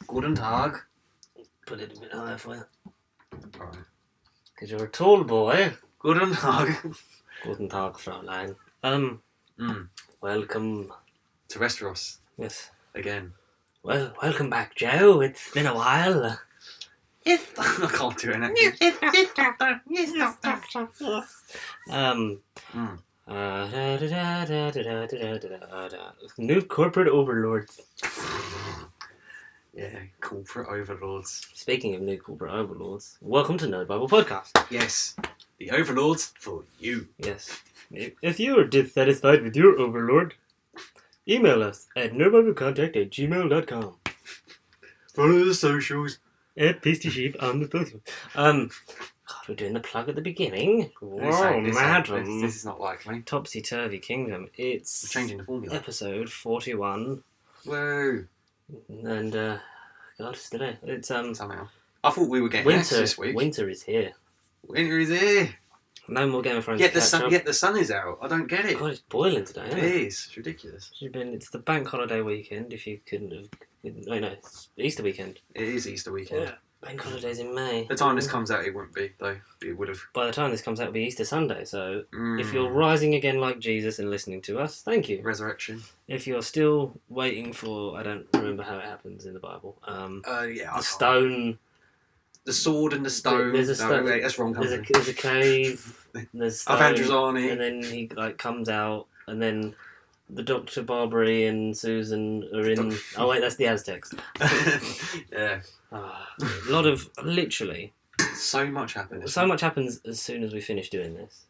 Guten Tag. Put it a bit higher for you. Alright. Because you're a tall boy. Guten Tag. Guten Tag, Fraulein. Welcome. To Westeros. Yes. Again. Well, welcome back, Joe. It's been a while. I can't do it. New corporate overlords. Yeah, corporate overlords. Speaking of new corporate overlords, welcome to Nerd Bible Podcast. Yes, the overlords for you. Yes. If you are dissatisfied with your overlord, email us at nerdbiblecontact@gmail.com. Follow the socials. At Pasty Sheep on the social. God, we're doing the plug at the beginning. Whoa, madam. This is not likely. Topsy Turvy Kingdom. It's We're changing the formula. episode 41. Whoa. And God, it's today. It's Somehow. I thought we were getting winter. X this week. Winter is here. Winter is here. No more Game of Thrones. Yet the sun is out. I don't get it. God, it's boiling today. Isn't It is. It's ridiculous. It's the bank holiday weekend. If you couldn't have, no, it's Easter weekend. It is Easter weekend. Yeah, bank holidays in May. The time this comes out, it won't be though. It would have. By the time this comes out, it'll be Easter Sunday. So if you're rising again like Jesus and listening to us, thank you. Resurrection. If you're still waiting for, I don't remember how it happens in the Bible. Yeah. The stone. The sword and the stone. There's a stone. No, wait, that's wrong company. There's a cave. There's stone, Avandrozani. and then he comes out, and then the Dr. Barbary and Susan are in. Oh wait, that's the Aztecs. Yeah. A lot of literally. So much happened. So much happens as soon as we finish doing this.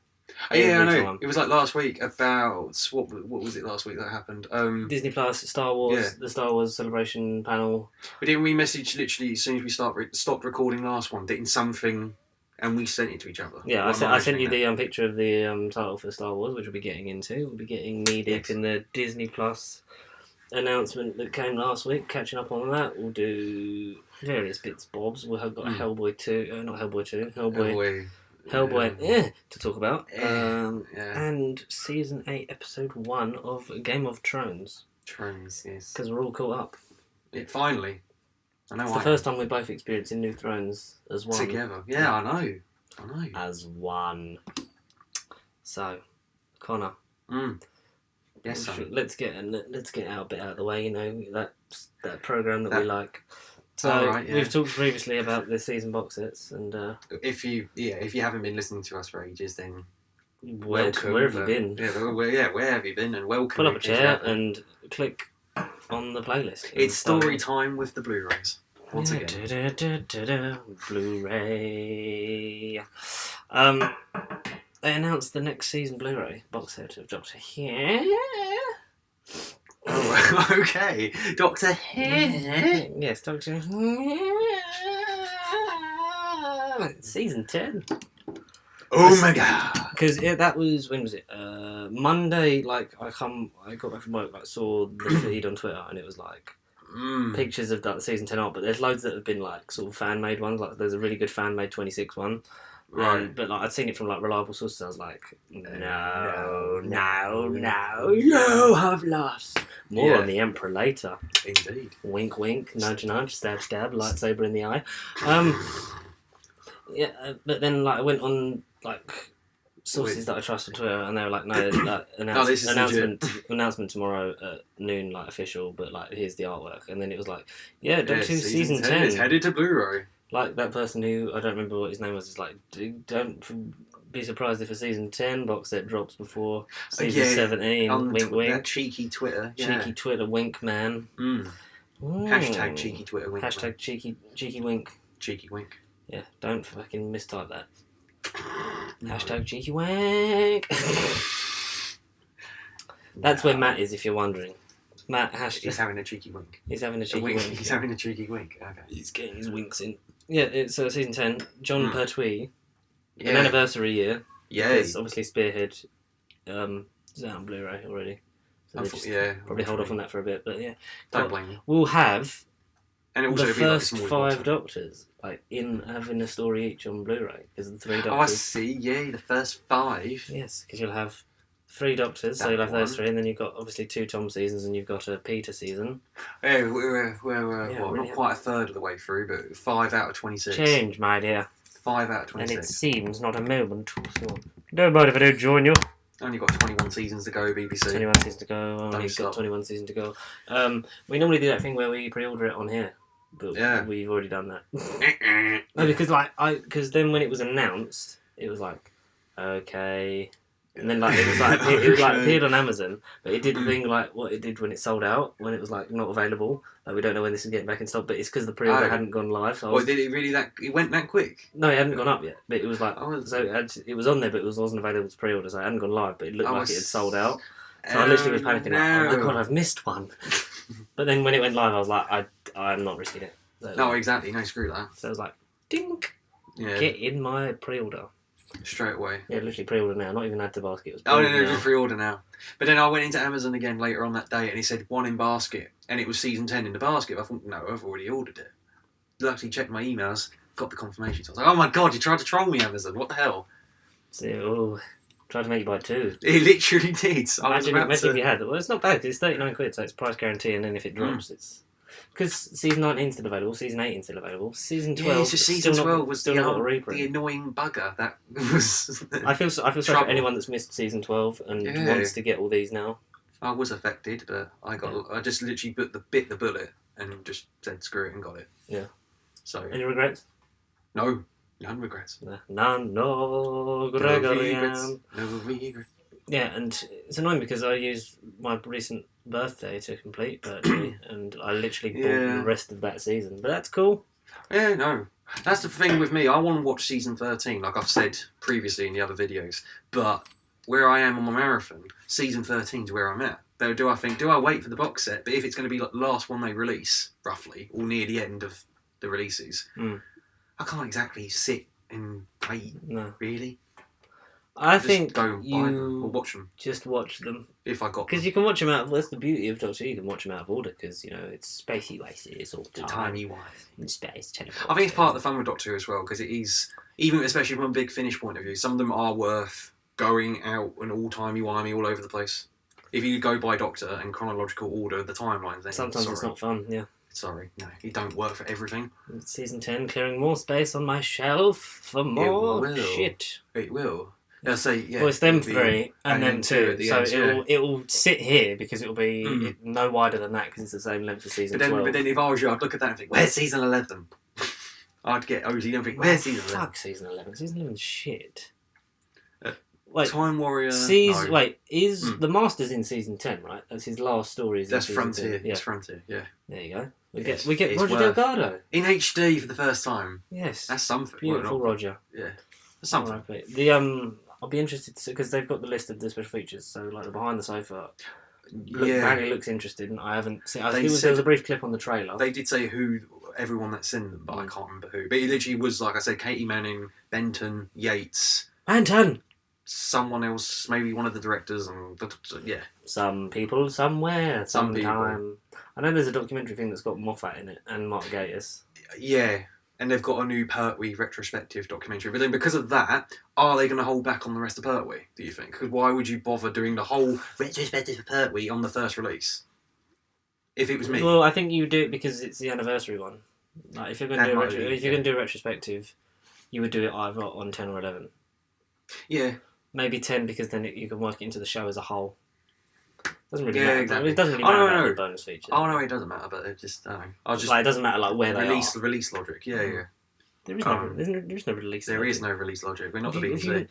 Yeah, I Every know. time. It was like last week about what was it last week that happened? Disney Plus, Star Wars, Yeah. the Star Wars celebration panel. But didn't we message literally as soon as we stopped recording last one, getting something, and we sent it to each other? Yeah, Or am I sent you imagining the picture of the title for Star Wars, which we'll be getting into. We'll be getting knee deep in the Disney Plus announcement that came last week. Catching up on that, we'll do various bits bobs. We've got Hellboy 2, not Hellboy 2, Hellboy to talk about. And Season 8, Episode 1 of Game of Thrones. Thrones, yes. Because we're all caught up. Finally. I know. It's the first time we're both experiencing New Thrones as one. Together. Yeah, I know. As one. So, Connor. Yes, sir. Let's get our bit out of the way. You know that program that we like. So right, yeah. we've talked previously about the season box sets, and if you haven't been listening to us for ages, then where have you been? Where have you been? And welcome. Pull up a chair and click on the playlist. It's story time with the Blu-rays. Once again. Blu-ray. They announced the next season Blu-ray box set of Doctor Who. Oh, okay. Doctor Who. Yes, Doctor Who. Season 10. Oh my god. Because that was, when was it? Monday, I got back from work, saw the feed on Twitter, and it was pictures of that season 10 art, but there's loads that have been sort of fan-made ones. There's a really good fan-made 26 one. Right. But I'd seen it from reliable sources. I was like, no, you have lost. More on the Emperor later. Indeed. Wink, wink, nudge, nudge, stab, stab, lightsaber in the eye. But then I went on sources that I trust on Twitter, and they were like, no, announcement tomorrow at noon, official, but here's the artwork. And then it was Doctor Who season 10 is headed to Blu-ray. That person who, I don't remember what his name was, is don't be surprised if a season 10 box set drops before season 17. Wink, wink. That cheeky Twitter. Yeah. Cheeky Twitter wink, man. Hashtag cheeky Twitter wink. Hashtag cheeky wink. Cheeky wink. Yeah, don't fucking mistype that. Hashtag cheeky wink. That's where Matt is, if you're wondering. Matt, He's having a cheeky wink. He's having a cheeky wink. He's having a cheeky wink. Okay. He's getting his winks in. Yeah, it's season 10. John Pertwee. An anniversary year. Yeah. It's obviously Spearhead. It's out on Blu-ray already. So probably hold off on that for a bit, but yeah. Don't blame you. We'll have the first 5 Doctors having a story each on Blu-ray. Because the 3 Doctors. Oh, I see. Yeah, the first 5. Yes, because you'll have 3 Doctors, so you'll have those one. 3, and then you've got obviously 2 Tom seasons, and you've got a Peter season. Yeah, we're Yeah, what, really not quite a third of the way through, but 5 out of 26. Change, my dear. 5 out of And 26. it seems not a moment too soon. Don't mind if I don't join you. Only got 21 seasons to go, BBC. 21 seasons to go. Only got 21 seasons to go. We normally do that thing where we pre-order it on here, but we've already done that. No, because then when it was announced, it was like, okay, and then like it appeared on Amazon, but it did the thing like what it did when it sold out, when it was like not available. Like we don't know when this is getting back in stock, but it's because the pre-order hadn't gone live. So did it really it went that quick? No, it hadn't gone up yet, but it was like it was on there, but it wasn't available to pre-order, so it hadn't gone live, but it looked like it had sold out. So I literally was panicking, like, oh my god, I've missed one. But then when it went live, I was like, I'm not risking it. So, no, exactly. No, screw that. So I was like, dink, yeah. Get in my pre-order. Straight away. Yeah, literally pre-order now. Not even add to basket. It was no, just pre-order now. But then I went into Amazon again later on that day, and it said 1 in basket, and it was season 10 in the basket. I thought, no, I've already ordered it. Luckily checked my emails, got the confirmation. So I was like, oh my god, you tried to troll me, Amazon. What the hell? So, tried to make you buy 2. It literally did. Imagine if you had. Well, it's not bad because it's 39 quid, so it's price guarantee, and then if it drops, it's. Because season 19 is still available, season 18 is still available, season 12 it's just season 12 was still not a reprint. The annoying bugger that was. I feel sorry for anyone that's missed season 12 and wants to get all these now. I was affected, but I just literally bit the bullet and just said screw it and got it. Yeah. So. Any regrets? No, none regrets. None, no regrets. No regrets. Yeah, and it's annoying because I used my recent birthday to complete Birchie, and I literally bought the rest of that season. But that's cool. Yeah, no. That's the thing with me. I want to watch season 13, like I've said previously in the other videos. But where I am on my marathon, season 13 is where I'm at. Though, do I wait for the box set? But if it's going to be like the last one they release, roughly, or near the end of the releases, I can't exactly sit and wait. No. Really? I think go buy them or watch them. Just watch them. If I got them. Because you can watch them out of... That's the beauty of Doctor Who. You can watch them out of order because, you know, it's spacey wasted. It's all timey-wimey. In space. I think it's part of the fun with Doctor Who as well because it is, even especially from a big finish point of view, some of them are worth going out and all timey-wimey all over the place. If you go by Doctor and chronological order of the timelines, then sometimes it's not fun, yeah. Sorry, no, it don't work for everything. Season 10 clearing more space on my shelf for more shit. It will. They'll say, yeah. Well, it's them 3 and then 2 at the end. It will sit here because it will be no wider than that because it's the same length as season 12. But then if I was you, I'd look at that and think, where's season 11? I'd get OG and think, where's season 11? Fuck season 11. Season 11's shit. Wait, Time Warrior. No. Wait, is the Master's in season 10, right? That's his last story. That's Frontier. Yeah. It's Frontier. Yeah. There you go. We get Roger Delgado in HD for the first time. Yes, that's something. Beautiful Roger. Yeah, that's something. Right, I'll be interested to because they've got the list of the special features. So like the behind the sofa. Apparently looks interested, and I haven't seen. I think there was a brief clip on the trailer. They did say everyone that's in them, but I can't remember who. But it literally was like I said, Katie Manning, Benton, Yates, someone else, maybe one of the directors, and some people somewhere, sometime. I know there's a documentary thing that's got Moffat in it and Mark Gatiss. Yeah, and they've got a new Pertwee retrospective documentary. But then because of that, are they going to hold back on the rest of Pertwee, do you think? Because why would you bother doing the whole retrospective of Pertwee on the first release? If it was me. Well, I think you would do it because it's the anniversary one. Like if you're going to do a retrospective, you would do it either on 10 or 11. Yeah. Maybe 10 because then you can work it into the show as a whole. Doesn't really matter. Exactly. It doesn't really matter about the bonus features. Oh no, it doesn't matter. But it just, I was just like, it doesn't matter like where they are. The release logic. Yeah. There is no release. There is no release logic. We're not the BBC.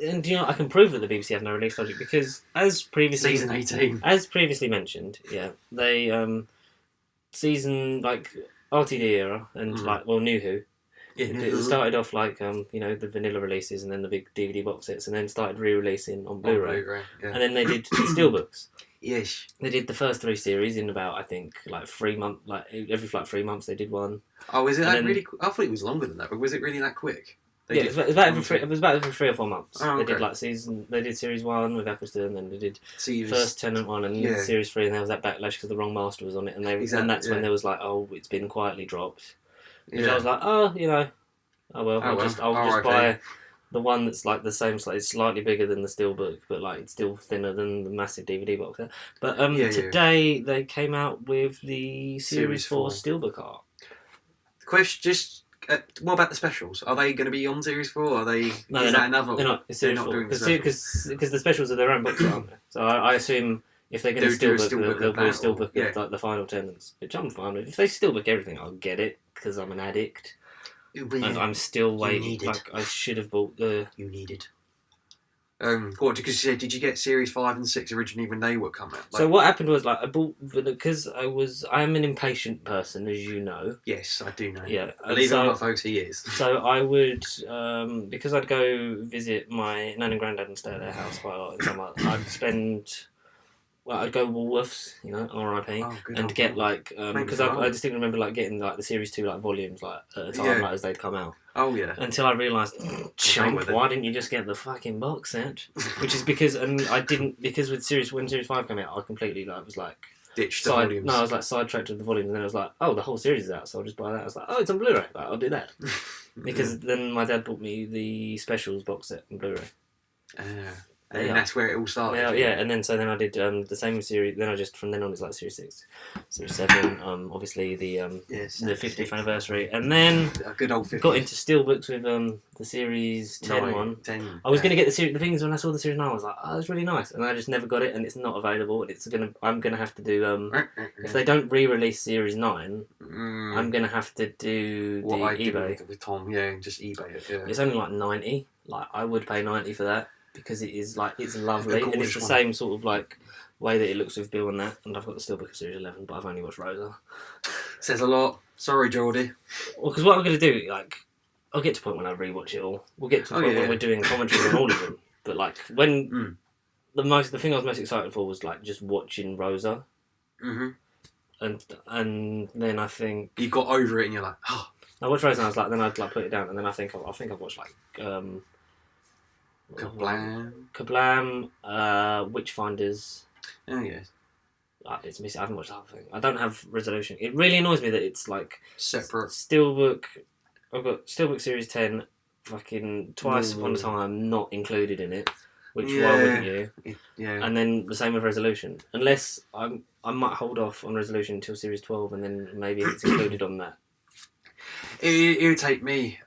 And I can prove that the BBC have no release logic because as previously season 18, as previously mentioned, they season like RTD era and New Who. It started off like the vanilla releases and then the big DVD box sets and then started re-releasing on Blu-ray. And then they did steelbooks. Yes. They did the first 3 series in about I think like 3 months. Like every 3 months they did one. Oh, is it really? I thought it was longer than that, but was it really that quick? It was about every 3 or 4 months. Oh, okay. They did They did series 1 with Eccleston, and then they did first Tennant one, and series 3, and there was that backlash because the wrong master was on it, and and that's when there was like, oh, it's been quietly dropped. Which I was like, oh well, I'll just buy the one that's like the same size, it's slightly bigger than the steelbook, but like it's still thinner than the massive DVD box set. But today they came out with the Series 4 steelbook art. Question, what about the specials? Are they going to be on Series 4? Are they? No, is that another? They're not. It's Series 4 doing because the specials are their own books, aren't they? So I assume if they're going to steelbook, they'll do a steelbook of like the final tenants, which I'm fine with. If they steelbook everything, I'll get it because I'm an addict. And I'm still waiting. Like I should have bought the. You need it. What? Because you said, did you get Series 5 and 6 originally when they were coming out? So what happened was, like, I bought because I'm an impatient person, as you know. Yes, I do know. Yeah, believe it or not, folks, he is. So I would, because I'd go visit my nan and granddad and stay at their house quite a lot in summer. I'd spend. Well, I'd go Woolworths, you know, R.I.P. And get like because I distinctly remember like getting like the Series 2 like volumes like at a time like as they'd come out. Oh yeah. Until I realised, chump, why didn't you just get the fucking box set? Which is because with Series when Series 5 came out, I completely was like ditched the volumes. No, I was like sidetracked with the volumes, and then I was like, oh, the whole series is out, so I'll just buy that. I was like, oh, it's on Blu-ray, like, I'll do that because then my dad bought me the specials box set on Blu-ray. And that's where it all started. Yeah, and then I did the same series. Then I just from then on it's like Series 6, Series 7. Obviously the 50th anniversary, and then a good old 50th. Got into steelbooks with the Series 10 one. 10. I was going to get the things when I saw the Series 9. I was like, oh, that's really nice, and I just never got it, and it's not available. And I'm gonna have to do if they don't re-release Series 9, I'm gonna have to do what I eBay did with Tom. Yeah, just eBay it. Yeah. It's only like 90. Like I would pay 90 for that. Because it is like it's lovely and it's the same sort of like way that it looks with Bill and that, and I've got the steelbook of Series 11, but I've only watched Rosa. Says a lot. Sorry, Geordie. Well, because what I'm going to do, like, I'll get to a point when I rewatch it all. We'll get to a point when we're doing commentary on all of them. But like when the thing I was most excited for was like just watching Rosa. And then I think you got over it and you're like, oh. I watched Rosa and I was like, then I'd like put it down, and then I think I've watched like. Kablam, Witchfinders. Oh yes. It's missing. I haven't watched the whole thing. I don't have resolution. It really annoys me that it's like separate. Steelbook. I've got Steelbook Series 10. Fucking twice upon a time not included in it. Which why wouldn't you? Yeah. And then the same with resolution. Unless I might hold off on resolution until Series 12, and then maybe it's included on that. It would take me.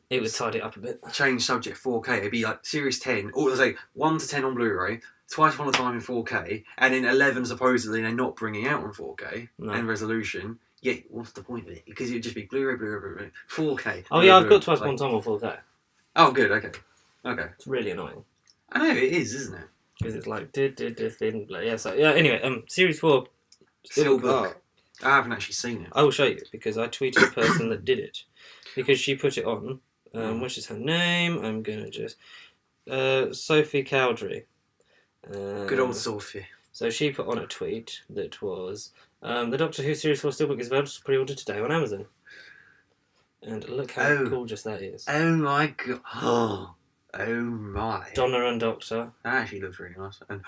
It would tidy it up a bit. Change subject 4K. It'd be like Series 10, or let's say 1 to 10 on Blu-ray, twice upon a time in 4K, and then 11 supposedly they're not bringing out on 4K and resolution. Yeah, what's the point of it? Because it'd just be Blu-ray, 4K. Oh yeah, I've got twice upon a time on 4K. Oh good, okay. It's really annoying. I know it is, isn't it? Because it's like thin. Yeah. So yeah. Anyway, Series 4 Steelbook. I haven't actually seen it. I will show you because I tweeted the person that did it because she put it on. Which is her name? I'm gonna just Sophie Cowdery. Good old Sophie. So she put on a tweet that was the Doctor Who Series 4 Steelbook is available to pre-order today on Amazon. And look how gorgeous that is. Oh my god. Oh my. Donna and Doctor. That actually looks really nice. And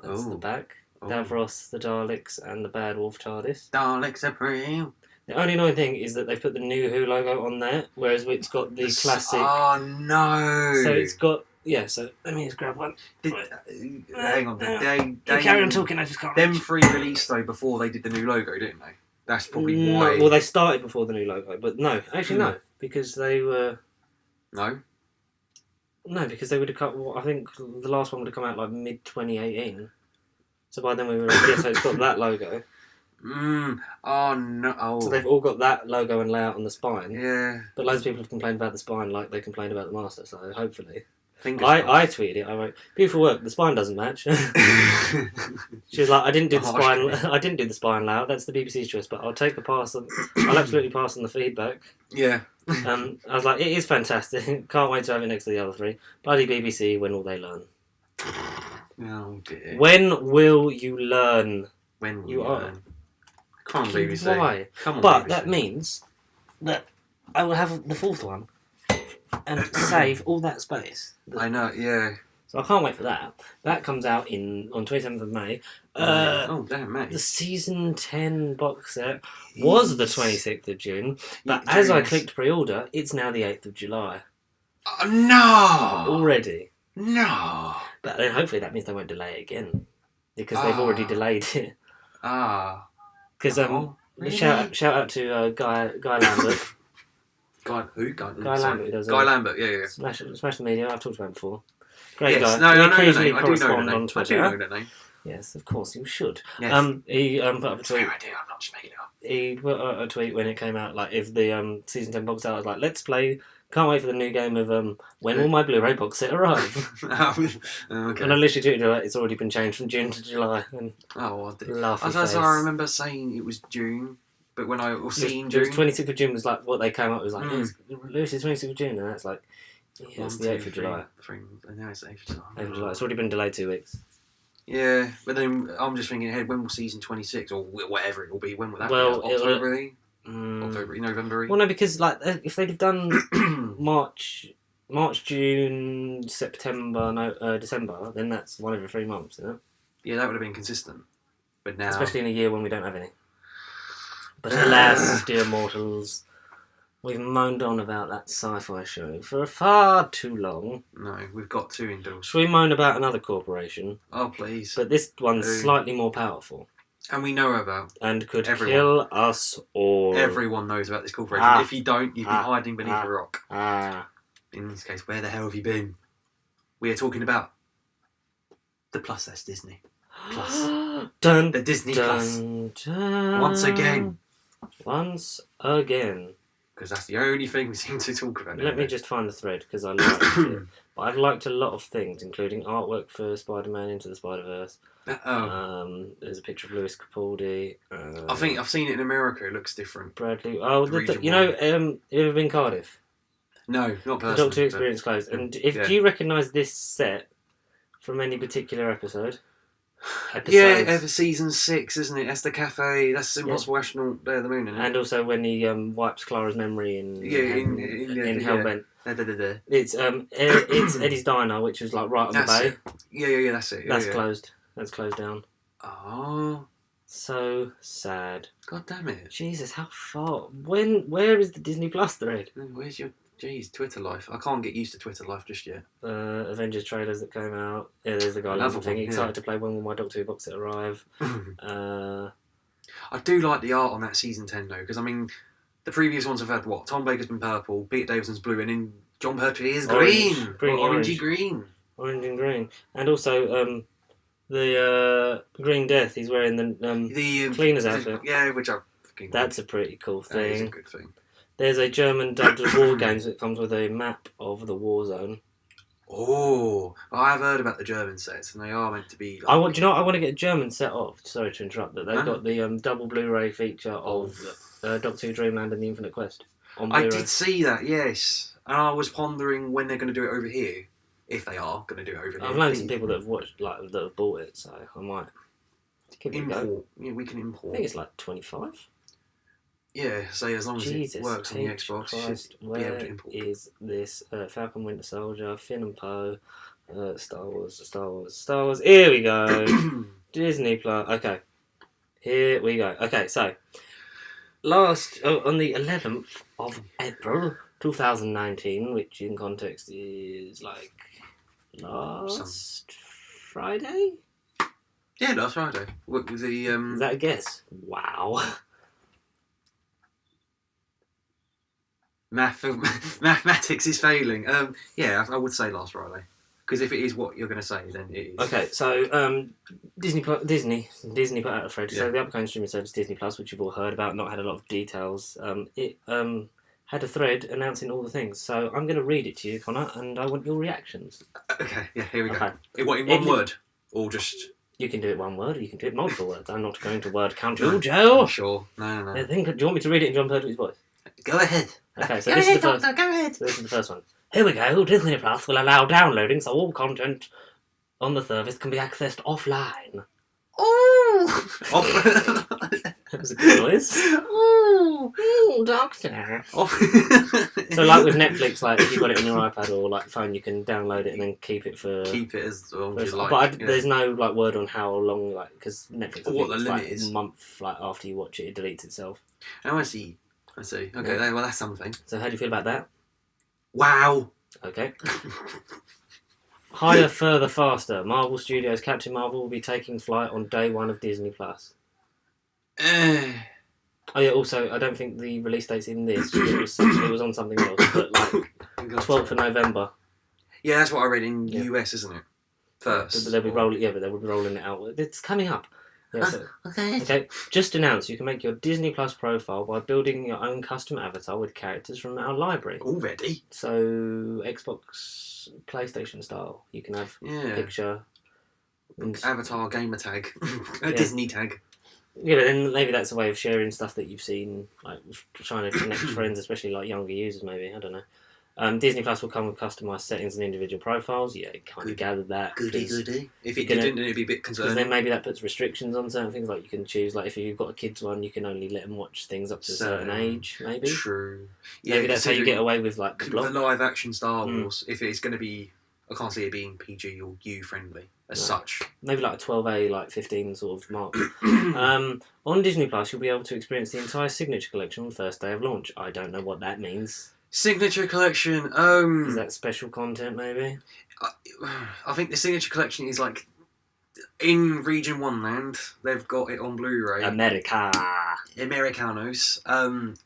that's the back. Davros, the Daleks, and the Bad Wolf TARDIS. Daleks Supreme. The only annoying thing is that they've put the New Who logo on there, whereas it's got the classic. Oh no! So it's got So let me just grab one. Hang on, they carry on talking. I just can't. Them three released though before they did the new logo, didn't they? That's probably why. Well, they started before the new logo, but no, actually no, because they were. No, because they would have cut. I think the last one would have come out like mid 2018. So by then we were. So it's got that logo. Oh no! Oh. So they've all got that logo and layout on the spine. Yeah. But loads of people have complained about the spine, like they complained about the master. So hopefully, I tweeted it. I wrote, "Beautiful work. The spine doesn't match." She was like, "I didn't do the spine. I didn't do the spine layout. That's the BBC's choice. But I'll take the pass. I'll absolutely pass on the feedback." Yeah. I was like, "It is fantastic. Can't wait to have it next to the other three." Bloody BBC. When will they learn? Oh dear. When will you learn? When will you learn? Come on, BBC. Why? Come on, but BBC. That means that I will have the fourth one and save all that space. I know, yeah. So I can't wait for that. That comes out on 27th of May. Oh, damn, May. The season 10 box set was the 26th of June, but as I clicked pre-order, it's now the 8th of July. No! already. No! But then hopefully that means they won't delay it again. Because they've already delayed it. Because really? shout out to Guy Lambert. Guy who? Guy Lambert does Guy Lambert, yeah. Smash the Media, I've talked about him before. Great Yes, guy. no, I know the occasionally name. I do know the correspond name. on Twitter. I do know the name. Yes, of course, you should. Yes. He put up a tweet. I do, I'm not just making it up. He put up a tweet when it came out, like, if the Season 10 box set, I was like, let's play, can't wait for the new game of when will my Blu-ray box set arrive? Okay. And I literally tweeted, it's already been changed from June to July. And I remember saying it was June, but when I was seeing June... It was 26th of June was like what they came up with, like, Lewis is 26th of June, and that's like, yeah, it's the 8th of July. And now it's the 8th of July. 8th of July. It's already been delayed 2 weeks. Yeah, but then I'm just thinking ahead, when will season 26, or whatever it will be, when will that be? October, October, November? Well, no, because like if they'd have done March, June, September, December, then that's 1 every 3 months, isn't it? Yeah, that would have been consistent. But now... Especially in a year when we don't have any. But alas, dear mortals, we've moaned on about that sci-fi show for far too long. No, we've got to indulge. Should we moan about another corporation? Oh, please. But this one's slightly more powerful. And we know about. And could kill us all. Everyone knows about this corporation. If you don't, you've been hiding beneath a rock. In this case, where the hell have you been? We are talking about the Plus, that's Disney. Plus. The Disney Plus. Once again. Because that's the only thing we seem to talk about. Let me just find the thread, because I liked it. But I've liked a lot of things, including artwork for Spider-Man Into the Spider-Verse. There's a picture of Lewis Capaldi. I think I've seen it in America. It looks different. Bradley. Oh, you know, you ever been Cardiff? No, not personally. The Doctor Who Experience closed. And do you recognise this set from any particular episode? Yeah, ever season 6, isn't it? That's the cafe. That's Impossible Astronaut Day of the Moon, isn't it? And also when he wipes Clara's memory in Hellbent. It's Eddie's Diner, which was like right on the bay. Yeah, that's it. That's closed. That's closed down. Oh, so sad. God damn it! Jesus, how far? Where is the Disney Plus thread? Where's your Twitter life? I can't get used to Twitter life just yet. Avengers trailers that came out. Yeah, there's the guy laughing. Excited to play when will my Doctor Who box set arrive? I do like the art on that season 10 though, because I mean, the previous ones have had what? Tom Baker's been purple, Peter Davison's blue, and then John Pertwee is green, orangey green, orange and green, and also the Green Death. He's wearing the cleaner's outfit. Yeah, which that's a pretty cool thing. That is a good thing. There's a German dubbed war games that comes with a map of the war zone. Oh, I have heard about the German sets, and they are meant to be. Like... I want to get a German set of. Sorry to interrupt, but they've got the double Blu-ray feature of Doctor Who Dreamland and the Infinite Quest on Blu-ray. I did see that, yes, and I was pondering when they're going to do it over here, if they are going to do it over here. I've known some people that have watched, that have bought it, so I might give it a go. Yeah, we can import. I think it's like 25. Yeah, say as long as it works on the Xbox, Christ, you should be able to import. Where is this? Falcon Winter Soldier, Finn and Poe, Star Wars. Here we go. Disney Plus. Okay, here we go. Okay, so on the 11th of April 2019, which in context is like last Friday. Yeah, last Friday. What was the Is that a guess? Wow. Mathematics is failing. Yeah, I would say last Friday. Because if it is what you're going to say, then it is. Okay, so Disney put out a thread. Yeah. So the upcoming streaming service Disney Plus, which you've all heard about, not had a lot of details. It had a thread announcing all the things. So I'm going to read it to you, Connor, and I want your reactions. Okay, yeah, here we go. In one word, or just? You can do it one word, or you can do it multiple words. I'm not going to word count you, Joe. Sure, no. Do you want me to read it in John Pertwee's voice? Go ahead. Okay, so this is the first one. Here we go. Disney Plus will allow downloading, so all content on the service can be accessed offline. Oh! That was a good noise. Oh, Doctor. So, like with Netflix, like if you've got it on your iPad or like phone, you can download it and then keep it as long as you like. But there's no like word on how long, like because Netflix. What the limit is? A month, like after you watch it, it deletes itself. Oh, I see. Okay, well that's something. So how do you feel about that? Wow. Okay. Higher, further, faster. Marvel Studios' Captain Marvel will be taking flight on day 1 of Disney Plus. Oh yeah. Also, I don't think the release date's in this. It was on something else, but like 12th of November. Yeah, that's what I read in US, isn't it? First. But they'll be rolling. Yeah, but they'll be rolling it out. It's coming up. Yeah, so, Okay. okay. Just announced you can make your Disney Plus profile by building your own custom avatar with characters from our library. Already? So Xbox, PlayStation style. You can have a picture. Avatar gamer tag. Disney tag. Yeah, but then maybe that's a way of sharing stuff that you've seen, like trying to connect with friends, especially like younger users. Maybe I don't know. Disney Plus will come with customised settings and individual profiles. Yeah, kind of gathered that. Goody. If it didn't, it'd be a bit concerning. Because then maybe that puts restrictions on certain things. Like you can choose, like if you've got a kids one, you can only let them watch things up to a certain age. Maybe. True. Yeah, maybe that's how you get away with like the live action Star Wars. If it's going to be, I can't see it being PG or U friendly as such. Maybe like a 12A, like 15 sort of mark. On Disney Plus, you'll be able to experience the entire Signature Collection on the first day of launch. I don't know what that means. Signature Collection. Is that special content, maybe? I think the Signature Collection is like in Region 1 land. They've got it on Blu-ray. Americanos.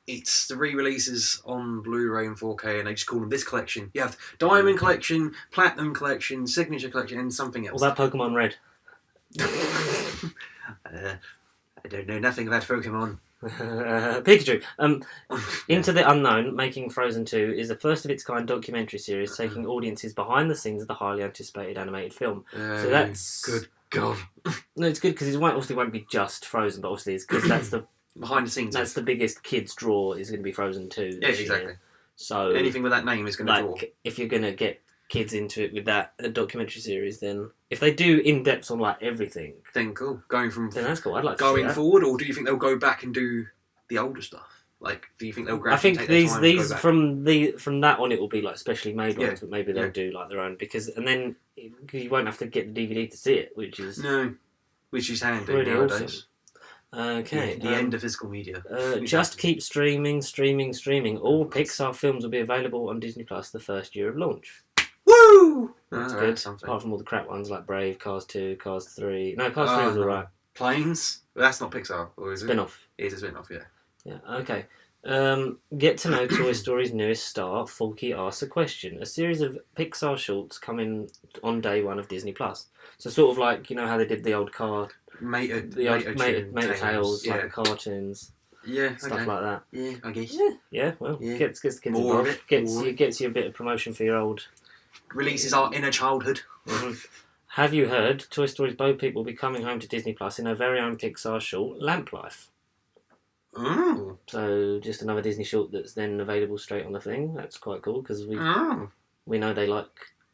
It's the re-releases on Blu-ray and 4K, and they just call them this collection. You have Diamond Collection, Platinum Collection, Signature Collection, and something else. Was that Pokemon Red? I don't know nothing about Pokemon. Pikachu. Into the Unknown, Making Frozen 2 is a first-of-its-kind documentary series taking audiences behind the scenes of the highly anticipated animated film. So that's... Good God. No, it's good because it obviously won't be just Frozen, but obviously it's because that's the... behind the scenes. That's the biggest kids' draw is going to be Frozen 2 Yeah, exactly. Year. So anything with that name is going to draw. If you're going to get kids into it with that documentary series, then if they do in-depth on like everything, then cool. Then that's cool. I'd like to going see that. forward, or do you think they'll go back and do the older stuff? Like, do you think they'll I think take these their time and go back? from that on it will be like specially made ones, but maybe they'll Yeah. do like their own and then you won't have to get the DVD to see it, which is handy really nowadays. awesome. Okay, The end of physical media. Just keep streaming. All Pixar films will be available on Disney Plus the first year of launch. Woo! That's good. Apart from all the crap ones like Brave, Cars 2, Cars 3. No, Cars 3 was alright. Planes? Well, that's not Pixar, or is it? Spin-off. It is a spin-off, yeah. Yeah, okay. Get to know Toy Story's newest star, Forky Asks a Question, a series of Pixar shorts coming on day 1 of Disney Plus. So sort of like, you know how they did the old car... Meta Tales, like the cartoons. Yeah, stuff like that. Yeah, I guess. Yeah, well, gets the kids More involved. of it. Gets you a bit of promotion for your old... Releases our inner childhood. Mm-hmm. Have you heard? Toy Story's Bo Peep will be coming home to Disney Plus in her very own Pixar short, Lamp Life. Mm. So just another Disney short that's then available straight on the thing. That's quite cool because we know they like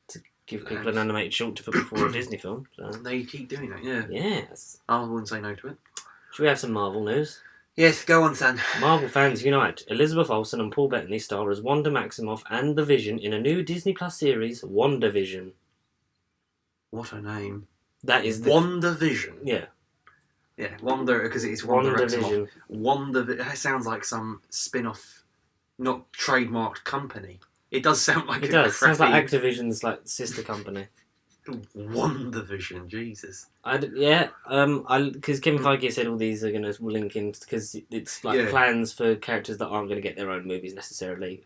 to give people an animated short to put before a Disney film. So. They keep doing that, yeah. Yes. I wouldn't say no to it. Should we have some Marvel news? Yes, go on, son. Marvel fans unite. Elizabeth Olsen and Paul Bettany star as Wanda Maximoff and the Vision in a new Disney Plus series, WandaVision. What a name. That is the... WandaVision. Yeah. Yeah, Wanda, because it's Wanda WandaVision. That sounds like some spin-off, not trademarked company. It does sound like it does. Sounds like Activision's like sister company. WandaVision, Jesus. Because Kevin Feige said all these are going to link in because it's like plans for characters that aren't going to get their own movies necessarily.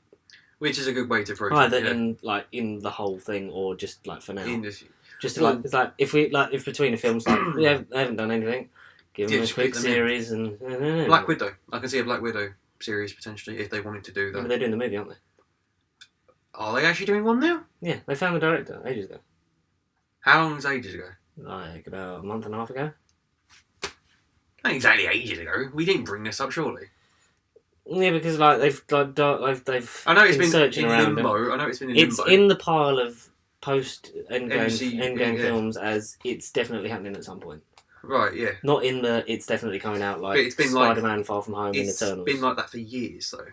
Which is a good way to approach either it. in the whole thing or just like for now. Just well, it's like if between the films like they haven't done anything, give them a quick series and Black Widow. I can see a Black Widow series potentially if they wanted to do that. But they're doing the movie, aren't they? Are they actually doing one now? Yeah, they found the director ages ago. How long was ages ago? Like about a month and a half ago. Not exactly ages ago. We didn't bring this up, surely. Yeah, because like they've. I know it's been searching in around. limbo. I know it's been in limbo. It's in the pile of post Endgame MCU, films as it's definitely happening at some point. Right, yeah. Not in the it's definitely coming out like it's been Spider-Man Far From Home and Eternals. It's been like that for years, though.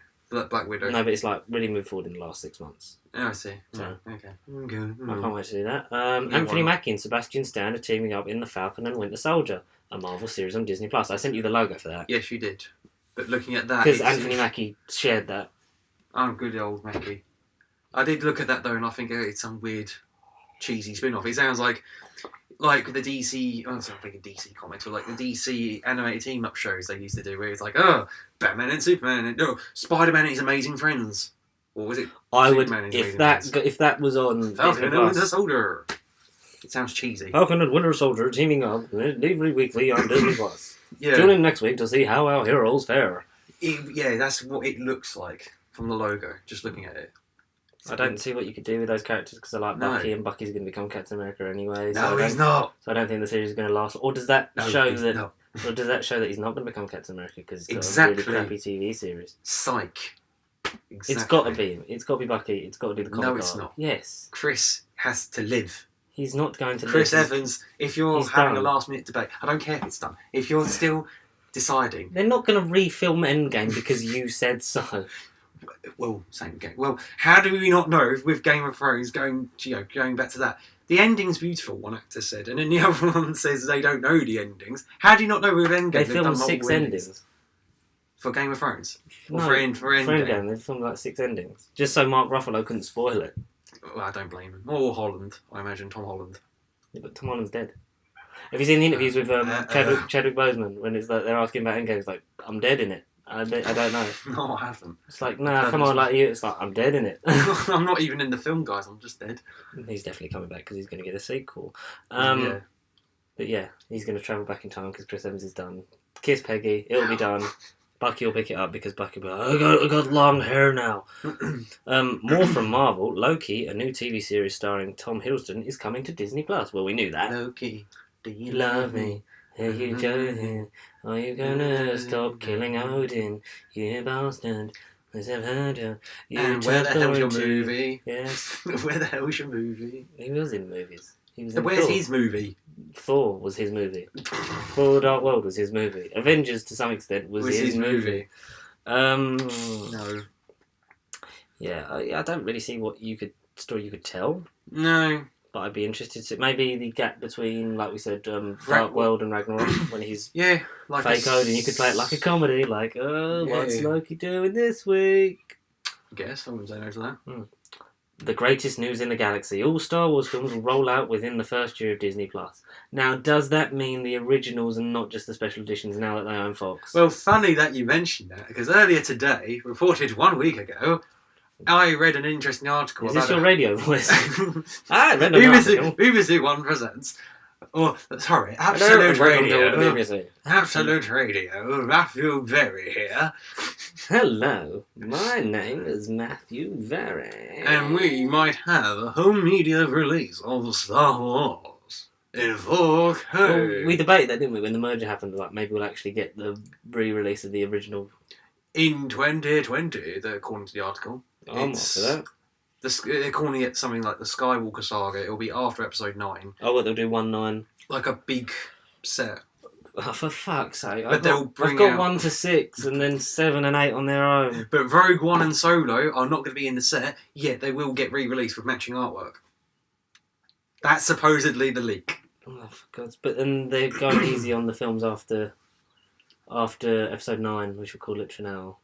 Black Widow. No, but it's like really moved forward in the last 6 months. Oh, I see. So, okay. I can't wait to do that. Anthony Mackie and Sebastian Stan are teaming up in The Falcon and Winter Soldier, a Marvel series on Disney+. I sent you the logo for that. Yes, you did. But looking at that... Because Anthony Mackie shared that. Oh, good old Mackie. I did look at that though, and I think it's some weird, cheesy spin-off. It sounds like the DC. Oh, sorry, I'm thinking DC comics, or like the DC animated team-up shows they used to do, where it's like, oh, Batman and Superman, and Spider-Man and his amazing friends. Or was it? I would Superman and his if amazing friends? if that was on Falcon Disney and Winter Plus. Soldier. It sounds cheesy. Falcon and Winter Soldier teaming up every weekly on Disney Plus. Yeah. Tune in next week to see how our heroes fare. Yeah, that's what it looks like from the logo. Just looking at it. I don't see what you could do with those characters because I like No. Bucky, and Bucky's going to become Captain America anyway. No, so he's not. So I don't think the series is going to last. Or does that No, show he's that? not. Or does that show that he's not going to become Captain America because it's got Exactly. a really crappy TV series? Psych. Exactly. It's got to be him. It's got to be Bucky. It's got to do the comic No, it's arc. not. Yes, Chris has to live. he's not going to. Chris live. Evans, if you're he's having done. a last minute debate, I don't care if it's done. If you're still deciding, They're not going to refilm Endgame because you said so. well, same game. Well, how do we not know with Game of Thrones going back to that? The ending's beautiful, one actor said, and then the other one says they don't know the endings. How do you not know with Endgame? They they've done filmed multiple 6 endings. for Game of Thrones. Or No, for Endgame. Endgame. They filmed like 6 endings just so Mark Ruffalo couldn't spoil it. Well, I don't blame him. Or Holland, I imagine Tom Holland. Yeah, but Tom Holland's dead. Have you seen the interviews with Chadwick Boseman when it's like they're asking about Endgame? It's like, I'm dead in it. I don't know. No, I haven't. It's like, nah, come on, like you. It's like, I'm dead in it. I'm not even in the film, guys. I'm just dead. He's definitely coming back because he's going to get a sequel. Yeah. But yeah, he's going to travel back in time because Chris Evans is done. Kiss Peggy, it'll be done. Bucky will pick it up because Bucky will be like, I got long hair now. More from Marvel. Loki, a new TV series starring Tom Hiddleston, is coming to Disney Plus. Well, we knew that. Loki, do you Love me. Are you joking? Are you gonna stop killing Odin? You bastard. As I've heard you. And where the hell's your movie? Yes. Where the hell's your movie? He was in movies. He was in Where's Thor. his movie? Thor was his movie. Thor: Dark World was his movie. Avengers, to some extent, was his movie. No. Yeah, I don't really see what story you could tell, No. but I'd be interested to maybe the gap between, like we said, Dark World and Ragnarok when he's Yeah. Like fake Odin. You could play it like a comedy, like, what's Yeah. Loki doing this week? I guess I wouldn't say no to that. The greatest news in the galaxy. All Star Wars films will roll out within the first year of Disney Plus. Now, does that mean the originals and not just the special editions now that they own Fox? Well, funny that you mentioned that because earlier today, reported 1 week ago, I read an interesting article Is about this your radio voice? I read an BBC, article. BBC One presents. Hello, Absolute and welcome to Radio. the BBC. Absolute Radio. Matthew Berry here. Hello, my name is Matthew Very. And we might have a home media release of Star Wars in 4K. Well, we debated that, didn't we, when the merger happened? Like, maybe we'll actually get the re-release of the original. In 2020, according to the article. I'm up for that. They're calling it something like the Skywalker Saga. It'll be after Episode 9. Oh, what, they'll do 1-9. Like a big set. Oh, for fuck's sake. But they'll bring I've got out- 1 to 6 and then 7 and 8 on their own. But Rogue One and Solo are not going to be in the set, yet they will get re-released with matching artwork. That's supposedly the leak. Oh, for God's... But then they're going easy on the films after Episode 9, which we'll call it for now.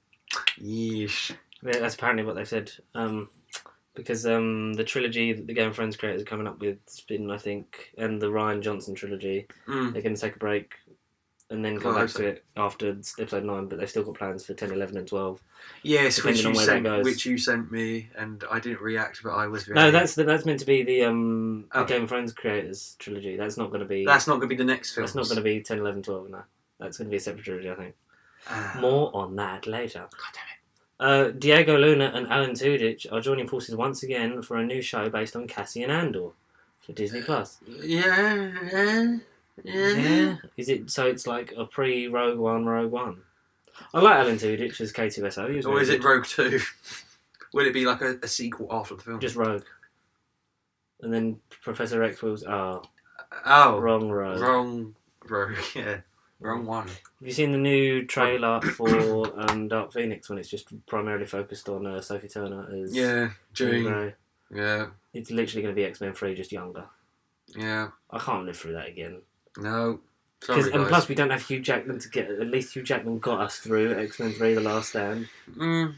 Yeesh. Yeah, that's apparently what they've said. Because the trilogy that the Game of Thrones creators are coming up with has been, I think, and the Rian Johnson trilogy, they're going to take a break and then come Oh, back to it after Episode 9, but they've still got plans for 10, 11 and 12. Yes, Depending on where that goes. which you sent me, and I didn't react, but I was very... No, that's meant to be the Game of Thrones creators trilogy. That's not going to be... That's not going to be the next film. That's not going to be 10, 11, 12, no. That's going to be a separate trilogy, I think. to... More on that later. God damn it. Diego Luna and Alan Tudyk are joining forces once again for a new show based on Cassian Andor for Disney Plus. Yeah. Is it so? It's like a pre-Rogue One. I like Alan Tudyk as K2SO. He was Or really is it good. Rogue 2? Will it be like a sequel after the film? Just Rogue? And then Professor X was wrong Rogue. Rogue, yeah. Wrong one. Have you seen the new trailer for Dark Phoenix when it's just primarily focused on Sophie Turner as Yeah, Jean June. Grey? Yeah, It's literally going to be X-Men 3, just younger. yeah. I can't live through that again. No. Sorry, And guys. plus, we don't have Hugh Jackman to get. At least Hugh Jackman got us through X-Men 3: The Last Stand.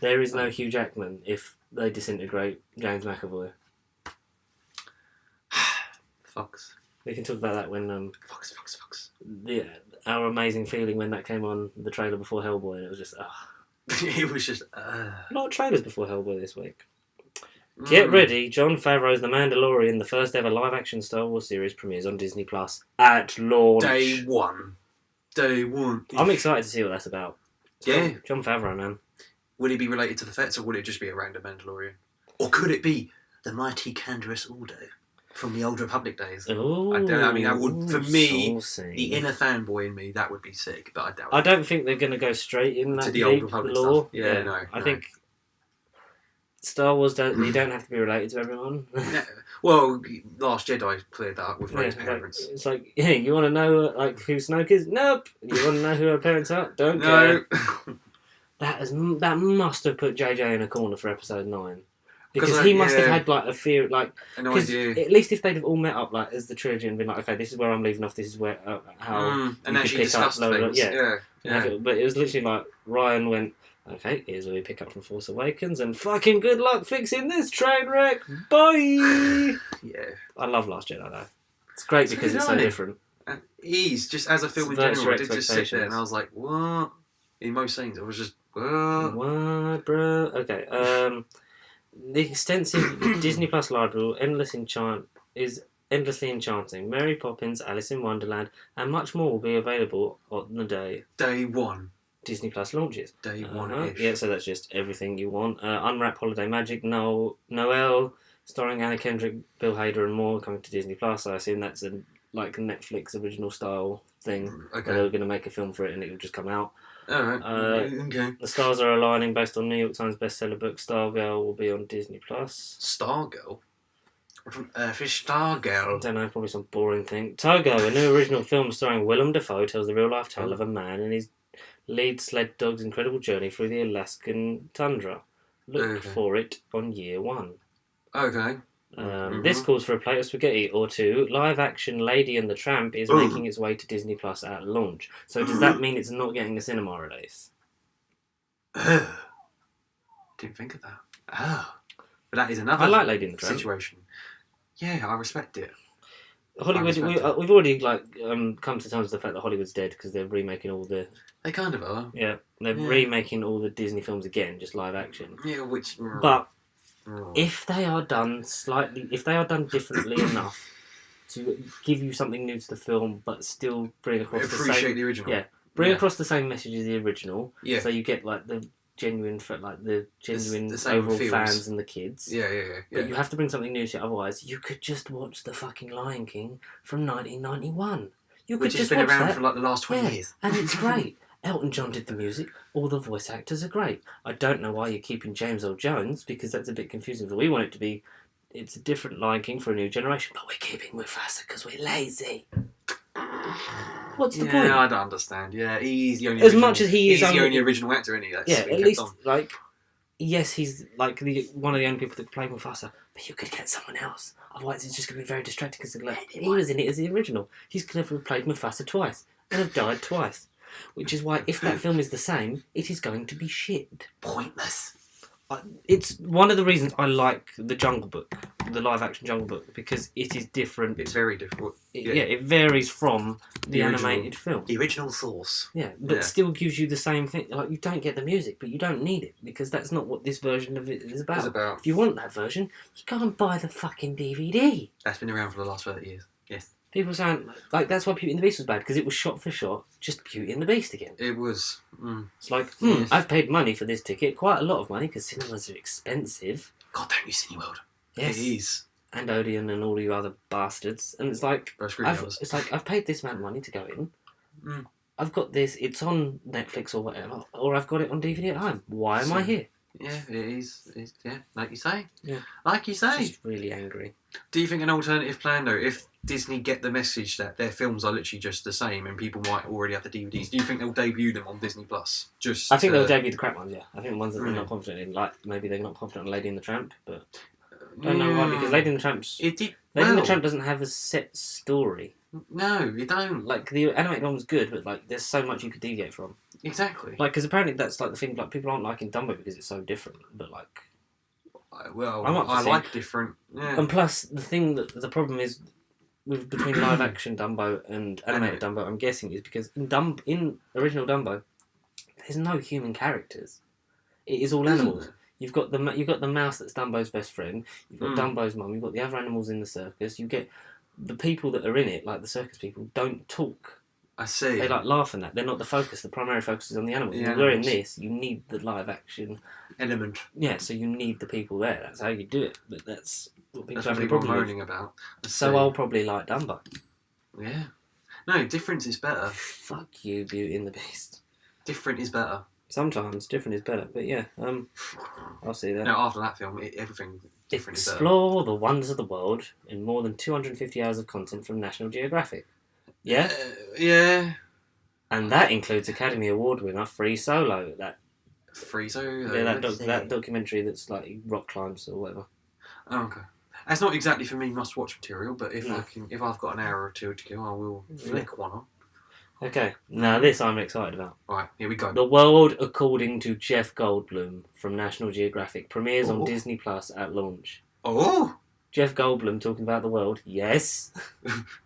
There is no Hugh Jackman if they disintegrate James McAvoy. Fox. We can talk about that when Fox. our amazing feeling when that came on the trailer before Hellboy, and it was just It was just. a lot of trailers before Hellboy this week. Get ready, Jon Favreau's The Mandalorian, the first ever live-action Star Wars series, premieres on Disney Plus at launch. Day one. I'm excited to see what that's about. Yeah. Jon Favreau, man. Would he be related to the Fets, or would it just be a random Mandalorian? Or could it be the mighty Canderous Aldo from the Old Republic days? Ooh, I don't. I mean, that would, for me, saucy. the inner fanboy in me, that would be sick. But I doubt. I don't think they're going to go straight in that to the deep Old Republic lore. stuff. Yeah, no. I think Star Wars you don't have to be related to everyone. Yeah. Well, Last Jedi cleared that up with Rey's parents. It's like, yeah, you want to know who Snoke is? Nope. You want to know who her parents are? Don't care. That must have put JJ in a corner for episode 9. Because he must have had a fear, an idea. At least if they'd have all met up as the trilogy and been like, okay, this is where I'm leaving off, this is where how and actually discussed things. But it was literally like Ryan went, okay, here's where we pick up from Force Awakens, and fucking good luck fixing this train wreck. Bye. Yeah. I love Last Jedi though. It's great because it's so different. He's just as a film in general. I did just sit there and I was like, what? In most scenes, I was just, what, bro? Okay. The extensive Disney Plus library is endlessly enchanting. Mary Poppins, Alice in Wonderland, and much more will be available on the day one Disney Plus launches. Day one-ish. Yeah, so that's just everything you want. Unwrap Holiday Magic, Noel, starring Anna Kendrick, Bill Hader, and more, coming to Disney Plus. I assume that's a Netflix original style thing. Okay. They were going to make a film for it, and it would just come out. Alright. Okay. The stars are aligning based on New York Times bestseller book Stargirl will be on Disney Plus. Stargirl? Fish Stargirl. I don't know, probably some boring thing. Togo, a new original film starring Willem Dafoe, tells the real life tale of a man and his lead sled dog's incredible journey through the Alaskan tundra. Look for it on year 1. Okay. This calls for a plate of spaghetti or two. Live action Lady and the Tramp is making its way to Disney Plus at launch. So does that mean it's not getting a cinema release? Didn't think of that. But that is another I like Lady and the Tramp situation. Yeah, I respect it. Hollywood, we've already come to terms with the fact that Hollywood's dead because they're remaking all the. They kind of are. Yeah, they're remaking all the Disney films again, just live action. Yeah, which. But if they are done differently enough to give you something new to the film, but still bring across the original. Yeah, bring across the same message as the original. Yeah. So you get the genuine the overall feels. fans and the kids. Yeah. But you have to bring something new to it, otherwise you could just watch the fucking Lion King from 1991. Which has been around for the last 20 years. And it's great. Elton John did the music. All the voice actors are great. I don't know why you're keeping James Earl Jones, because that's a bit confusing. But we want it to be, it's a different Lion King for a new generation, but we're keeping Mufasa because we're lazy. What's the point? Yeah, I don't understand. Yeah, he's the only. As much as he is the only original actor, isn't he? Yeah, at least yes, he's one of the only people that played Mufasa, but you could get someone else. Otherwise, it's just going to be very distracting because he was in it as the original. He's clever played Mufasa twice and have died twice, which is why if that film is the same, it is going to be shit. Pointless. It's one of the reasons I like the Jungle Book, the live-action Jungle Book, because it is different. It's very different. It varies from the animated film. The original source. Yeah, but still gives you the same thing. Like, you don't get the music, but you don't need it, because that's not what this version of it is about. If you want that version, you go and buy the fucking DVD. That's been around for the last 30 years. Yes. People saying, that's why Beauty and the Beast was bad, because it was shot for shot, just Beauty and the Beast again. It was. It's like, I've paid money for this ticket, quite a lot of money, because cinemas are expensive. God damn you, Cineworld. Yes. It is. And Odeon and all you other bastards. And it's like, I've paid this amount of money to go in. I've got this, it's on Netflix or whatever, or I've got it on DVD at home. Why am I here? Yeah, it is. Yeah, like you say. Yeah. Like you say. Just really angry. Do you think an alternative plan, though, if Disney get the message that their films are literally just the same and people might already have the DVDs, do you think they'll debut them on Disney Plus? I think they'll debut the crap ones, yeah. I think the ones that they're not confident in, like maybe they're not confident on Lady and the Tramp, but I don't know why, because Lady and the Tramp's... Lady and the Tramp doesn't have a set story. No, you don't. Like, the animated one was good, but like, there's so much you could deviate from. Exactly. Like, because apparently that's like the thing, like, people aren't liking Dumbo because it's so different, but like... Well, I'm up for I seeing- like different. Yeah. And plus, the problem is with between live action Dumbo and animated Dumbo, I'm guessing, is because in original Dumbo, there's no human characters. It is all animals. You've got the mouse that's Dumbo's best friend. You've got Dumbo's mum. You've got the other animals in the circus. You get the people that are in it, like the circus people, don't talk. I see. They like laugh and that. They're not the focus. The primary focus is on the animals. The Where in animals. this, you need the live action Element. Yeah, so you need the people there. That's how you do it. But that's what people That's have what a people are problem with. moaning about. I So see. I'll probably like Dumbo. Yeah. No, different is better. Fuck you, Beauty and the Beast. Different is better. Sometimes different is better, but yeah, I'll see that. No, after that film, everything different is better. Explore the wonders of the world in more than 250 hours of content from National Geographic. Yeah? Yeah. And that includes Academy Award winner Free Solo. That Friezo. that documentary that's like rock climbs or whatever. Oh, okay. That's not exactly for me must-watch material, but if No. if I've got an hour or two to kill, I will flick one on. Okay, now this I'm excited about. Right, here we go. The World According to Jeff Goldblum from National Geographic premieres on Oh. Disney Plus at launch. Oh, Jeff Goldblum talking about the world. Yes.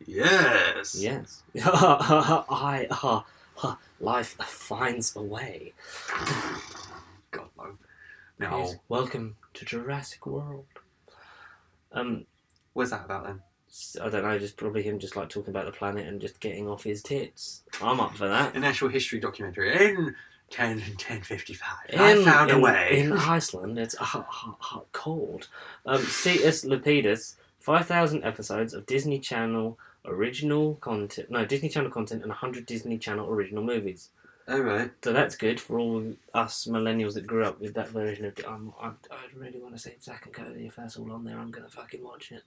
yes. Yes. Life finds a way. God no. No. Yes. Welcome to Jurassic World. What's that about then? I don't know, just probably him just like talking about the planet and just getting off his tits. I'm up for that. A natural history documentary in 1055. I found a way. In Iceland, it's cold. C.S. Lapidus, 5,000 episodes of Disney Channel original content. No, Disney Channel content and 100 Disney Channel original movies. Oh, right. So that's good for all us millennials that grew up with that version of. I really want to see Zack and Cody. If that's all on there, I'm gonna fucking watch it.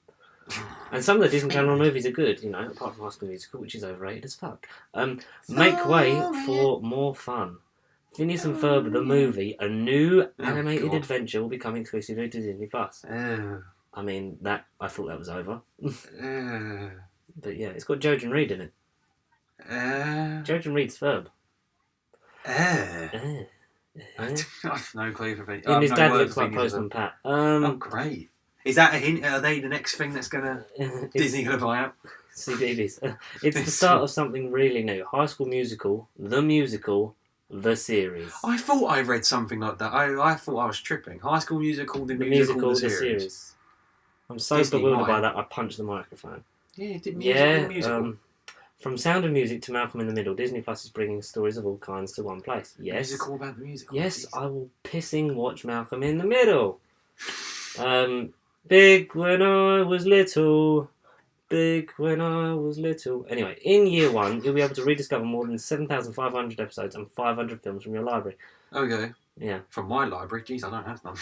And some of the Disney Channel movies are good, you know, apart from High School Musical, which is overrated as fuck. Make way for more fun. Phineas and Ferb the movie, a new animated God. adventure, will be coming exclusively to Disney Plus. Oh. I mean, I thought that was over. Oh. But yeah, it's got Jojen Reed in it. Jojen Reed's Ferb. I have no clue for me. And his dad looks like Postman Pat. Oh, great. Is that a hint? Are they the next thing that's Disney going to buy out? CBeebies. It's the start of something really new. High School Musical, the musical, the series. I thought I read something like that. I thought I was tripping. High School Musical, the musical, the series. I'm so Disney bewildered might. by that, I punched the microphone. Yeah, it did musical. From Sound of Music to Malcolm in the Middle, Disney Plus is bringing stories of all kinds to one place. Yes. Musical about the musical. Yes, I will pissing watch Malcolm in the Middle. Big when I was little. Big when I was little. Anyway, in year one, you'll be able to rediscover more than 7,500 episodes and 500 films from your library. Okay. Yeah. From my library. Jeez, I don't have none.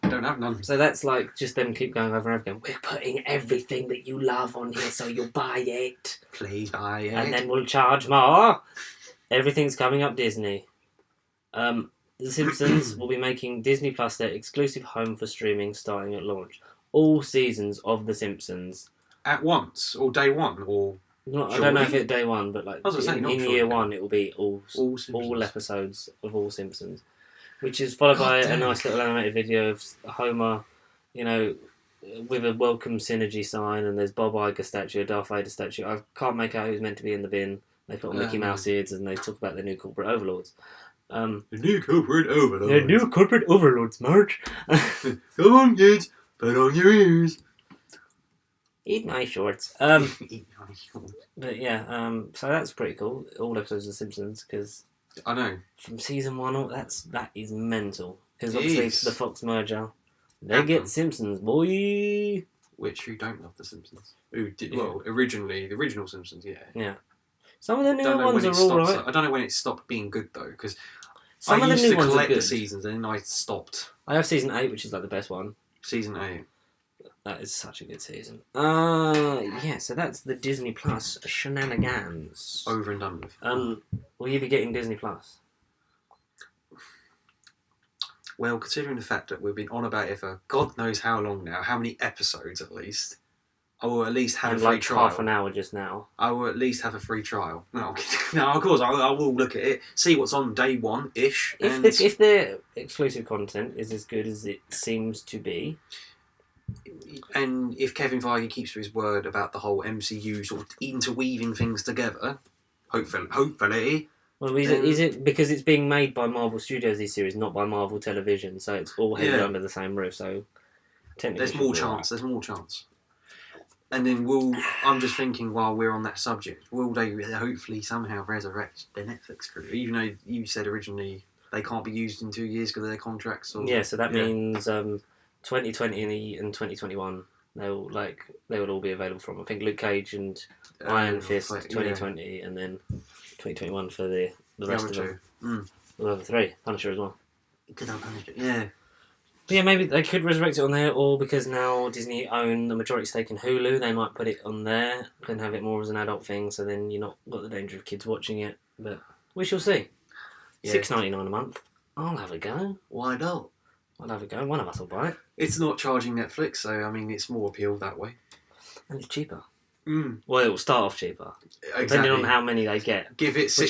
I don't have none. So that's like just them keep going over and over again. We're putting everything that you love on here so you'll buy it. Please buy it. And then we'll charge more. Everything's coming up Disney. The Simpsons will be making Disney Plus their exclusive home for streaming starting at launch. All seasons of The Simpsons. At once? Or day one? Or I don't know if it's day one, but like I was gonna say, in not year surely. one it will be all Simpsons. episodes of All Simpsons. Which is followed by a damn. nice little animated video of Homer, you know, with a welcome synergy sign, and there's Bob Iger statue, a Darth Vader statue. I can't make out who's meant to be in the bin. They put on Mickey Mouse ears and they talk about their new corporate overlords. The new corporate overlords. Their new corporate overlords, March. Come on, kids. Put on your ears. Eat my shorts. But yeah, so that's pretty cool. All episodes of The Simpsons, because I know. from season one, that is mental. Because It obviously is. the Fox merger, they get Simpsons, boy. Who don't love The Simpsons? Who did well originally? The original Simpsons, yeah. Yeah. Some of the I new don't know ones when are it stopped. alright. I don't know when it stopped being good though, because Some I of the used new to ones are collect the good. seasons and then I stopped. I have season 8, which is like the best one. Season 8. That is such a good season. Yeah, so that's the Disney Plus shenanigans. Over and done with. Will you be getting Disney Plus? Well, considering the fact that we've been on about it for God knows how long now, how many episodes at least, I will at least have and a free like trial. half an hour just now. I will at least have a free trial. No, I'm kidding. No, of course, I will look at it, see what's on day one-ish. If their exclusive content is as good as it seems to be, and if Kevin Feige keeps to his word about the whole MCU sort of interweaving things together, hopefully. well, is it because it's being made by Marvel Studios this series, not by Marvel Television, so it's all headed under the same roof. So technically, there's more chance. There's more chance. And then I'm just thinking while we're on that subject, will they hopefully somehow resurrect the Netflix crew? Even though you said originally they can't be used in 2 years because of their contracts. Or, yeah, so that means 2020 and 2021 they would all be available from. I think Luke Cage and Iron Fist 2020, and then 2021 for the rest of them. The other three, Punisher as well. Good old Punisher, yeah. But yeah, maybe they could resurrect it on there, or because now Disney own the majority stake in Hulu, they might put it on there and have it more as an adult thing, so then you're not got the danger of kids watching it. But we shall see. Yeah. $6.99 a month. I'll have a go. Why not? I'll have a go. One of us will buy it. It's not charging Netflix, so I mean, it's more appeal that way. And it's cheaper. Mm. Well, it will start off cheaper, Exactly. depending on how many they get. Give it 6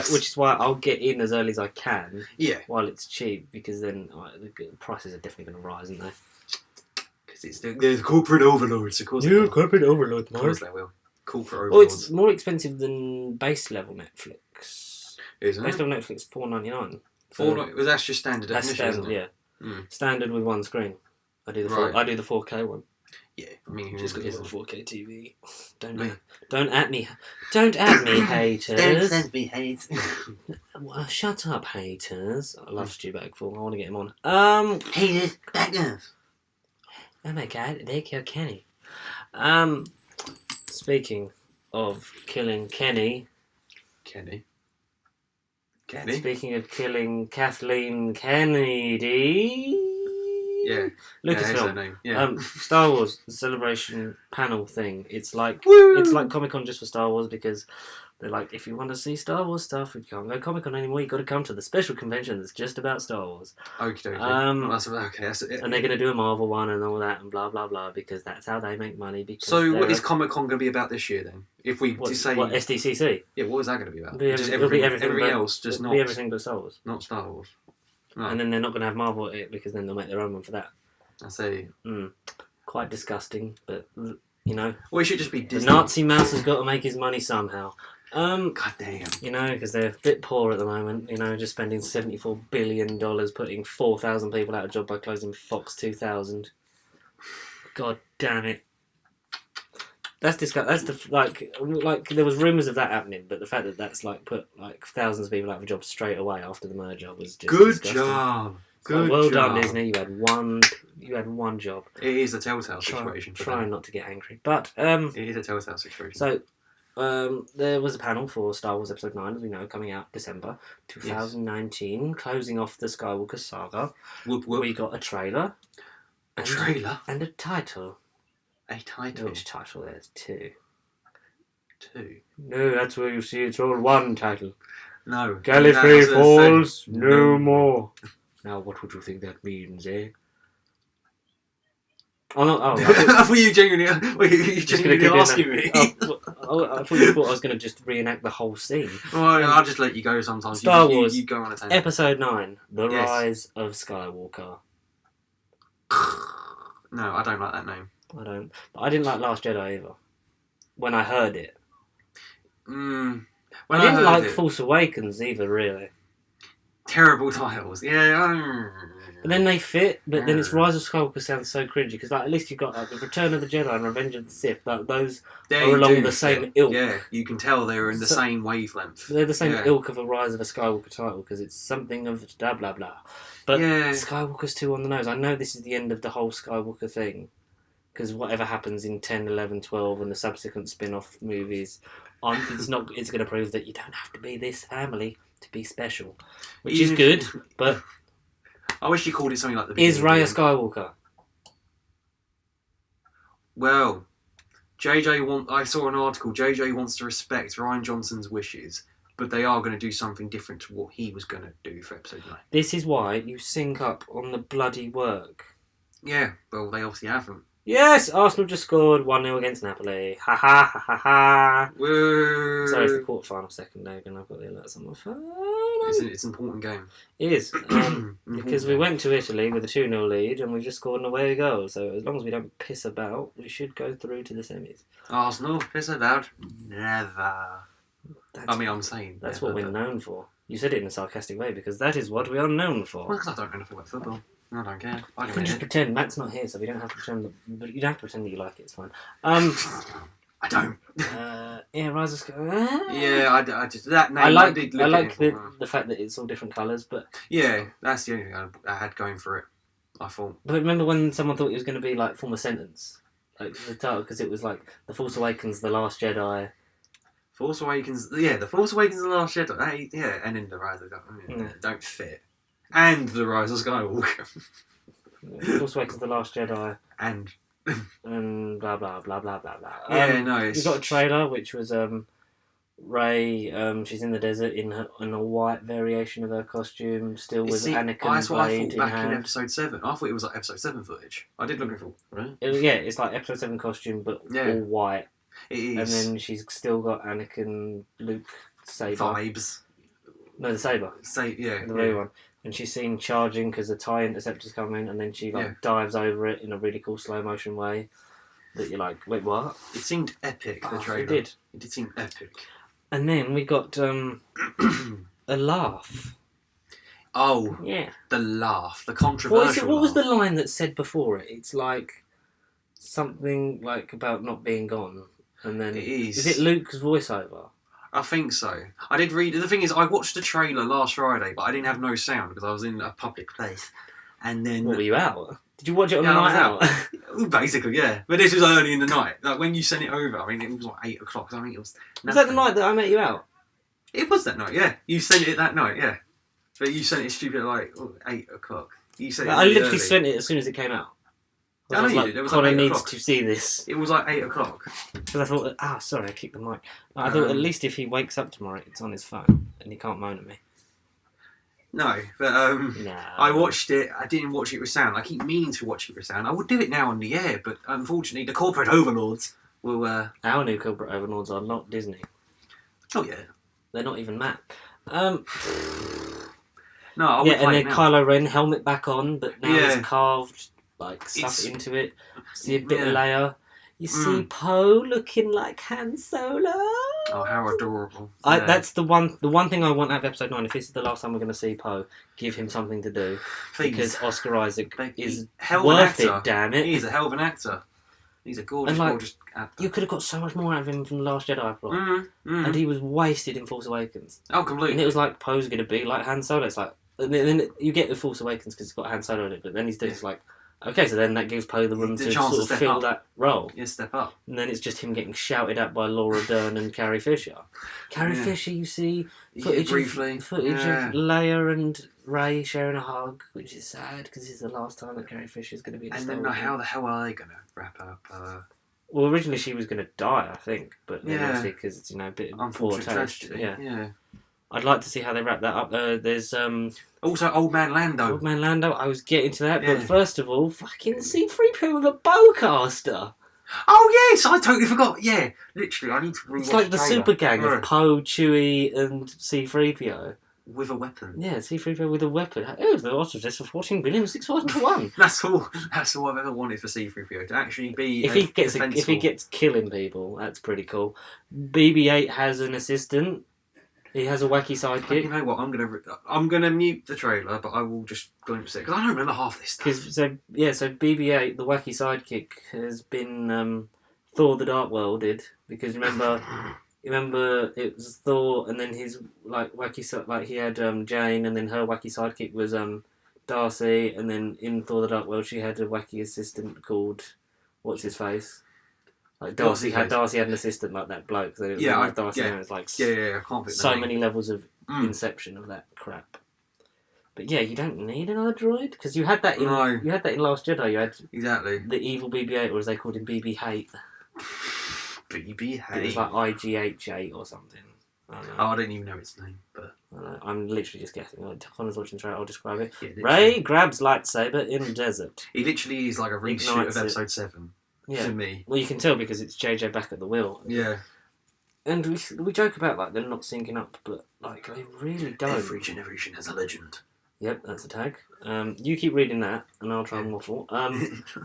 Which is why I'll get in as early as I can. Yeah. While it's cheap, because then the prices are definitely going to rise, aren't they? Because it's the corporate overlords, of course. Yeah, corporate overlords. Of course they will. Corporate Well, overlords. it's more expensive than base level Netflix. Isn't Base it? level Netflix $4.99. Well, that's just standard That's definition, standard, isn't it? yeah. Mm. Standard with one screen. I do the Right. I do the 4K one. Yeah, I mean, who Just got a isn't? 4K TV. Me. Don't at me, haters. Don't send me hate. Well, shut up, haters. I love Stu Bagful. I want to get him on. Haters, back off. Oh my god, they killed Kenny. Speaking of killing Kenny. Kenny. Speaking of killing Kathleen Kennedy. Yeah. Lucasfilm. Yeah, that's her name. Yeah. Star Wars the celebration panel thing. It's like Woo! it's like Comic Con just for Star Wars, because they're like, if you want to see Star Wars stuff, you can't go Comic Con anymore. You got to come to the special convention that's just about Star Wars. Okay. That's it. And they're going to do a Marvel one and all that and blah blah blah, because that's how they make money. Because So, what is Comic Con going to be about this year then? If we say SDCC? yeah, what is that going to be about? It'll Just be everything everything but, else, just it'll not be everything but Star Wars. not Star Wars. No. And then they're not going to have Marvel at it, because then they'll make their own one for that. I see. Quite disgusting, but you know, Well, it should just be the Disney. Nazi mouse has got to make his money somehow. God damn. You know, because they're a bit poor at the moment. You know, just spending $74 billion, putting 4,000 people out of job by closing Fox 2000. God damn it. That's disgusting. That's the like. There was rumours of that happening, but the fact that that's like put like thousands of people out of a job straight away after the merger was just Good disgusting. job. So well done, Disney. You had one job. It is a telltale situation. Trying not to get angry, but it is a telltale situation. So, there was a panel for Star Wars Episode 9, as we know, coming out December 2019, closing off the Skywalker saga. Whoop, whoop. We got a trailer. A trailer? And a title. A title? Which title? There's two. Two? No, that's where you see it's all one title. No. Gallifrey That's Falls, no more. Now, what would you think that means, eh? Oh, no, oh, I thought you genuinely asking me. I thought you thought I was going to just reenact the whole scene. Well, I'll just let you go sometimes. Star Wars, you go on a tangent. Episode 9, The Yes. Rise of Skywalker. No, I don't like that name. I don't. But I didn't like Last Jedi either. When I heard it. When I didn't heard like it, Force Awakens either, really. terrible titles. Yeah. But then they fit, but then it's Rise of Skywalker sounds so cringy, because like, at least you've got like, the Return of the Jedi and Revenge of the Sith. Like, those are along the same ilk. Yeah, you can tell they're in the same wavelength. They're the same Yeah. ilk of a Rise of a Skywalker title, because it's something of blah blah blah. But Yeah. Skywalker's too on the nose. I know this is the end of the whole Skywalker thing, because whatever happens in 10, 11, 12 and the subsequent spin-off movies, it's going to prove that you don't have to be this family to be special, which is good. But I wish you called it something like the. is Rey a beginning. Skywalker? Well, I saw an article. JJ wants to respect Ryan Johnson's wishes, but they are going to do something different to what he was going to do for episode 9. This is why you sync up on the bloody work. Yeah, well, they obviously haven't. Yes, Arsenal just scored 1-0 against Napoli. Ha ha ha ha ha. Woo. Sorry, it's the quarter-final second leg, and I've got the alerts on my phone. It's an important game. It is, because we went to Italy with a 2-0 lead, and we just scored an away goal. So as long as we don't piss about, we should go through to the semis. Arsenal, piss about? Never. I'm saying that's never, what we're known for. You said it in a sarcastic way, because that is what we are known for. Well, because I don't know anything about football. I don't care. You can just pretend. Matt's not here, so we don't have to pretend. But you don't have to pretend that you like it. It's fine. I don't. Yeah, Rise of Skywalker. Yeah, I just that name. I like the fact that it's all different colours, but yeah, that's the only thing I had going for it. I thought. But remember when someone thought it was going to be like form a sentence, like the title, because it was like The Force Awakens, The Last Jedi. Force Awakens, yeah, The Force Awakens, The Last Jedi, yeah, and then The Rise of Skywalker, don't fit, and The Rise of Skywalker. Force Awakens, The Last Jedi, and blah blah blah blah blah blah. Yeah, no, we got a trailer which was Rey. She's in the desert in a white variation of her costume, still with Anakin that's what I blade thought back hand. in Episode 7. I thought it was like Episode 7 footage. I did looking for right. It's like Episode 7 costume, but all white. It is. And then she's still got Anakin, Luke, saber vibes. No, the saber. The real one. And she's seen charging because the TIE interceptor's coming, and then she dives over it in a really cool slow motion way. That you're like, wait, what? It seemed epic. The trailer. It did. It did seem epic. And then we got a laugh. Oh, yeah, the laugh, the controversial. What was the line that said before it? It's like something like about not being gone, and then is it Luke's voiceover? I think so. I did read. The thing is, I watched the trailer last Friday, but I didn't have no sound because I was in a public place. And then, what, were you out? Did you watch it on the night out? Basically, yeah. But this was early in the night. Like when you sent it over, I mean, it was like 8 o'clock. So I think it was. Was that the night that I met you out? It was that night. Yeah, you sent it that night. Yeah, but you sent it stupid at like 8 o'clock. You sent it. I literally sent it as soon as it came out. I know you did. It was Connor like 8 needs o'clock. to see this. It was like 8 o'clock. Because I thought, sorry, I kicked the mic. I thought at least if he wakes up tomorrow, it's on his phone and he can't moan at me. No, but I watched it. I didn't watch it with sound. I keep meaning to watch it with sound. I would do it now on the air, but unfortunately, the corporate overlords will. Our new corporate overlords are not Disney. Not yet. They're not even Matt. No, I would and then Kylo Ren helmet back on, but now it's carved like stuff into it. See a bit of Leia. You see Poe looking like Han Solo. Oh, how adorable! That's the one thing I want out of Episode 9. If this is the last time we're going to see Poe, give him something to do. Please. Because Oscar Isaac is worth it. Damn it! He's a hell of an actor. He's a gorgeous, gorgeous actor. You could have got so much more out of him from the Last Jedi plot, and he was wasted in Force Awakens. Oh, completely. And it was like Poe's going to be like Han Solo. It's like, and then you get the Force Awakens because it's got Han Solo in it, but then he's just like. Okay, so then that gives Poe the room to sort of fill that role. Yeah, step up. And then it's just him getting shouted at by Laura Dern and Carrie Fisher. Carrie Fisher, you see footage of Leia and Rey sharing a hug, which is sad because this is the last time that Carrie Fisher is going to be in Star Wars. And then how the hell are they going to wrap up? Well, originally she was going to die, I think, but obviously because it's a bit of poor taste. Tragedy. Yeah. I'd like to see how they wrap that up. There's also Old Man Lando. Old Man Lando. I was getting to that, but first of all, fucking C-3PO with a bowcaster. Oh yes, I totally forgot. Yeah, literally, I need to rewatch. It's like the super gang of Poe, Chewie, and C-3PO with a weapon. Yeah, C-3PO with a weapon. Oh, the odds of this for 14 billion, 6,000 to 1. That's all I've ever wanted for C-3PO, to actually be. If he gets killing people, that's pretty cool. BB-8 has an assistant. He has a wacky sidekick. You know what? I'm gonna mute the trailer, but I will just glimpse it because I don't remember half this stuff. So BB-8, the wacky sidekick, has been Thor: The Dark Worlded because remember it was Thor, and then his wacky he had Jane, and then her wacky sidekick was Darcy, and then in Thor: The Dark World she had a wacky assistant called what's his face. Like Darcy had an assistant like that bloke. So it was Darcy. And it was like I can't so many levels of inception of that crap. But yeah, you don't need another droid because you had that in Last Jedi. You had exactly the evil BB-8, or as they called him, BB-8. BB-8. It was like IGH8 or something. I didn't even know its name, but I'm literally just guessing. Connor's watching the trailer, I'll describe it. Yeah, Ray grabs lightsaber in desert. He literally is like a reshoot Ignites of it. episode 7 Yeah. to me. Well, you can tell because it's JJ back at the wheel. Yeah. And we joke about like them not syncing up, but like they really don't. Every generation has a legend. Yep, that's a tag. You keep reading that, and I'll try and waffle.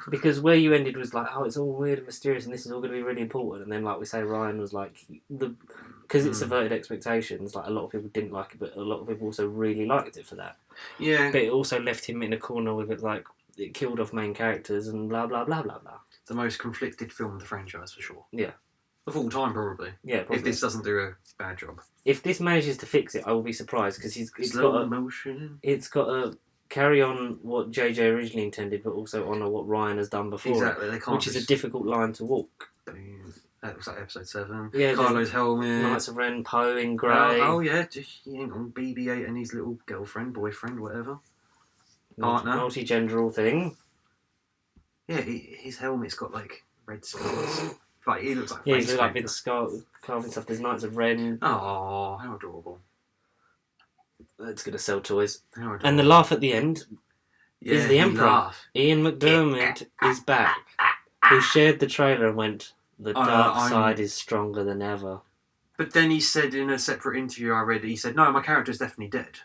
Because where you ended was like, oh, it's all weird and mysterious, and this is all going to be really important. And then, like we say, Ryan was like, because it subverted expectations. Like a lot of people didn't like it, but a lot of people also really liked it for that. Yeah. But it also left him in a corner with it, like it killed off main characters and blah blah blah blah blah. The most conflicted film of the franchise for sure. Yeah. Of all time, probably. Yeah, probably. If this doesn't do a bad job. If this manages to fix it, I will be surprised because it's Slow motion. It's got to carry on what JJ originally intended, but also honour what Ryan has done before. Exactly, they can't. Which is a difficult line to walk. That was like episode 7. Yeah, Kylo's helmet. Knights of Ren, Poe in grey. Oh yeah, just on BB-8 and his little girlfriend, boyfriend, whatever. Partner. Multi-genderal thing. Yeah, his helmet's got like red scars. Like he looks like. Yeah, he's like been carving stuff. There's Knights of Ren. Oh, how adorable! That's gonna sell toys. How adorable. And the laugh at the end is the Emperor. Laugh. Ian McDermott is back, who shared the trailer and went, "The dark side is stronger than ever." But then he said in a separate interview I read, he said, "No, my character's definitely dead."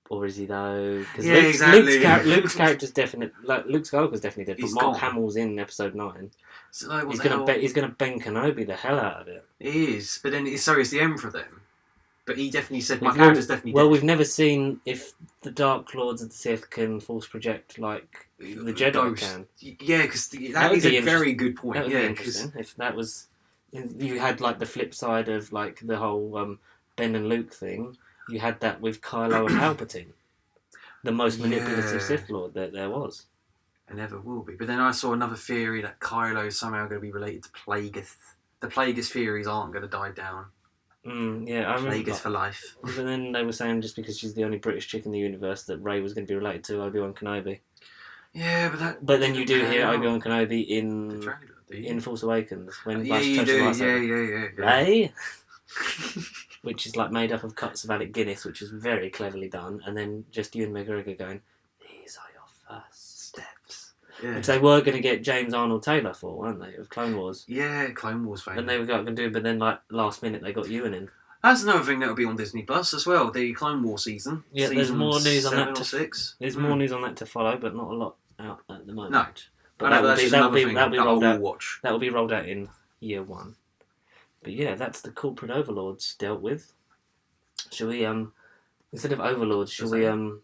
Or is he though? Because Yeah, exactly. Luke's character's definitely Luke Skywalker's definitely dead. He's But Mark gone. Hamill's in episode 9. So, like, He's gonna Ben Kenobi the hell out of it. He is, but then it's the Emperor then. But he definitely said my character's definitely Well, dead. we've never seen if the Dark Lords of the Sith can force project like the Jedi can. Yeah, because that would is a be very good point. That would Yeah, be interesting if that was. You had like the flip side of like the whole Ben and Luke thing. You had that with Kylo and Palpatine, the most manipulative Sith Lord that there was. and never will be. But then I saw another theory that Kylo is somehow going to be related to Plagueis. The Plagueis theories aren't going to die down. Yeah, I remember. Plagueis for life. But then they were saying just because she's the only British chick in the universe that Rey was going to be related to Obi-Wan Kenobi. Yeah, but that. But then you do hear Obi-Wan Kenobi The trailer, do you? in Force Awakens when Yeah, you do. Yeah. Rey, which is like made up of cuts of Alec Guinness, which is very cleverly done, and then just Ewan McGregor going, "These are your first steps," Yeah. which they were going to get James Arnold Taylor for, weren't they, of Clone Wars? Yeah, Clone Wars fame. And they were going to do it, but then like last minute they got Ewan in. That's another thing that'll be on Disney Plus as well. The Clone Wars season. Yeah, there's Season more news on 7 that. or 6. There's more news on that to follow, but not a lot out at the moment. No. But I know, that will that's be just that'll another be thing that'll be that I rolled will out. watch. That will be rolled out in year 1. But yeah, that's the corporate overlords dealt with. Shall we instead of overlords, shall we Oh,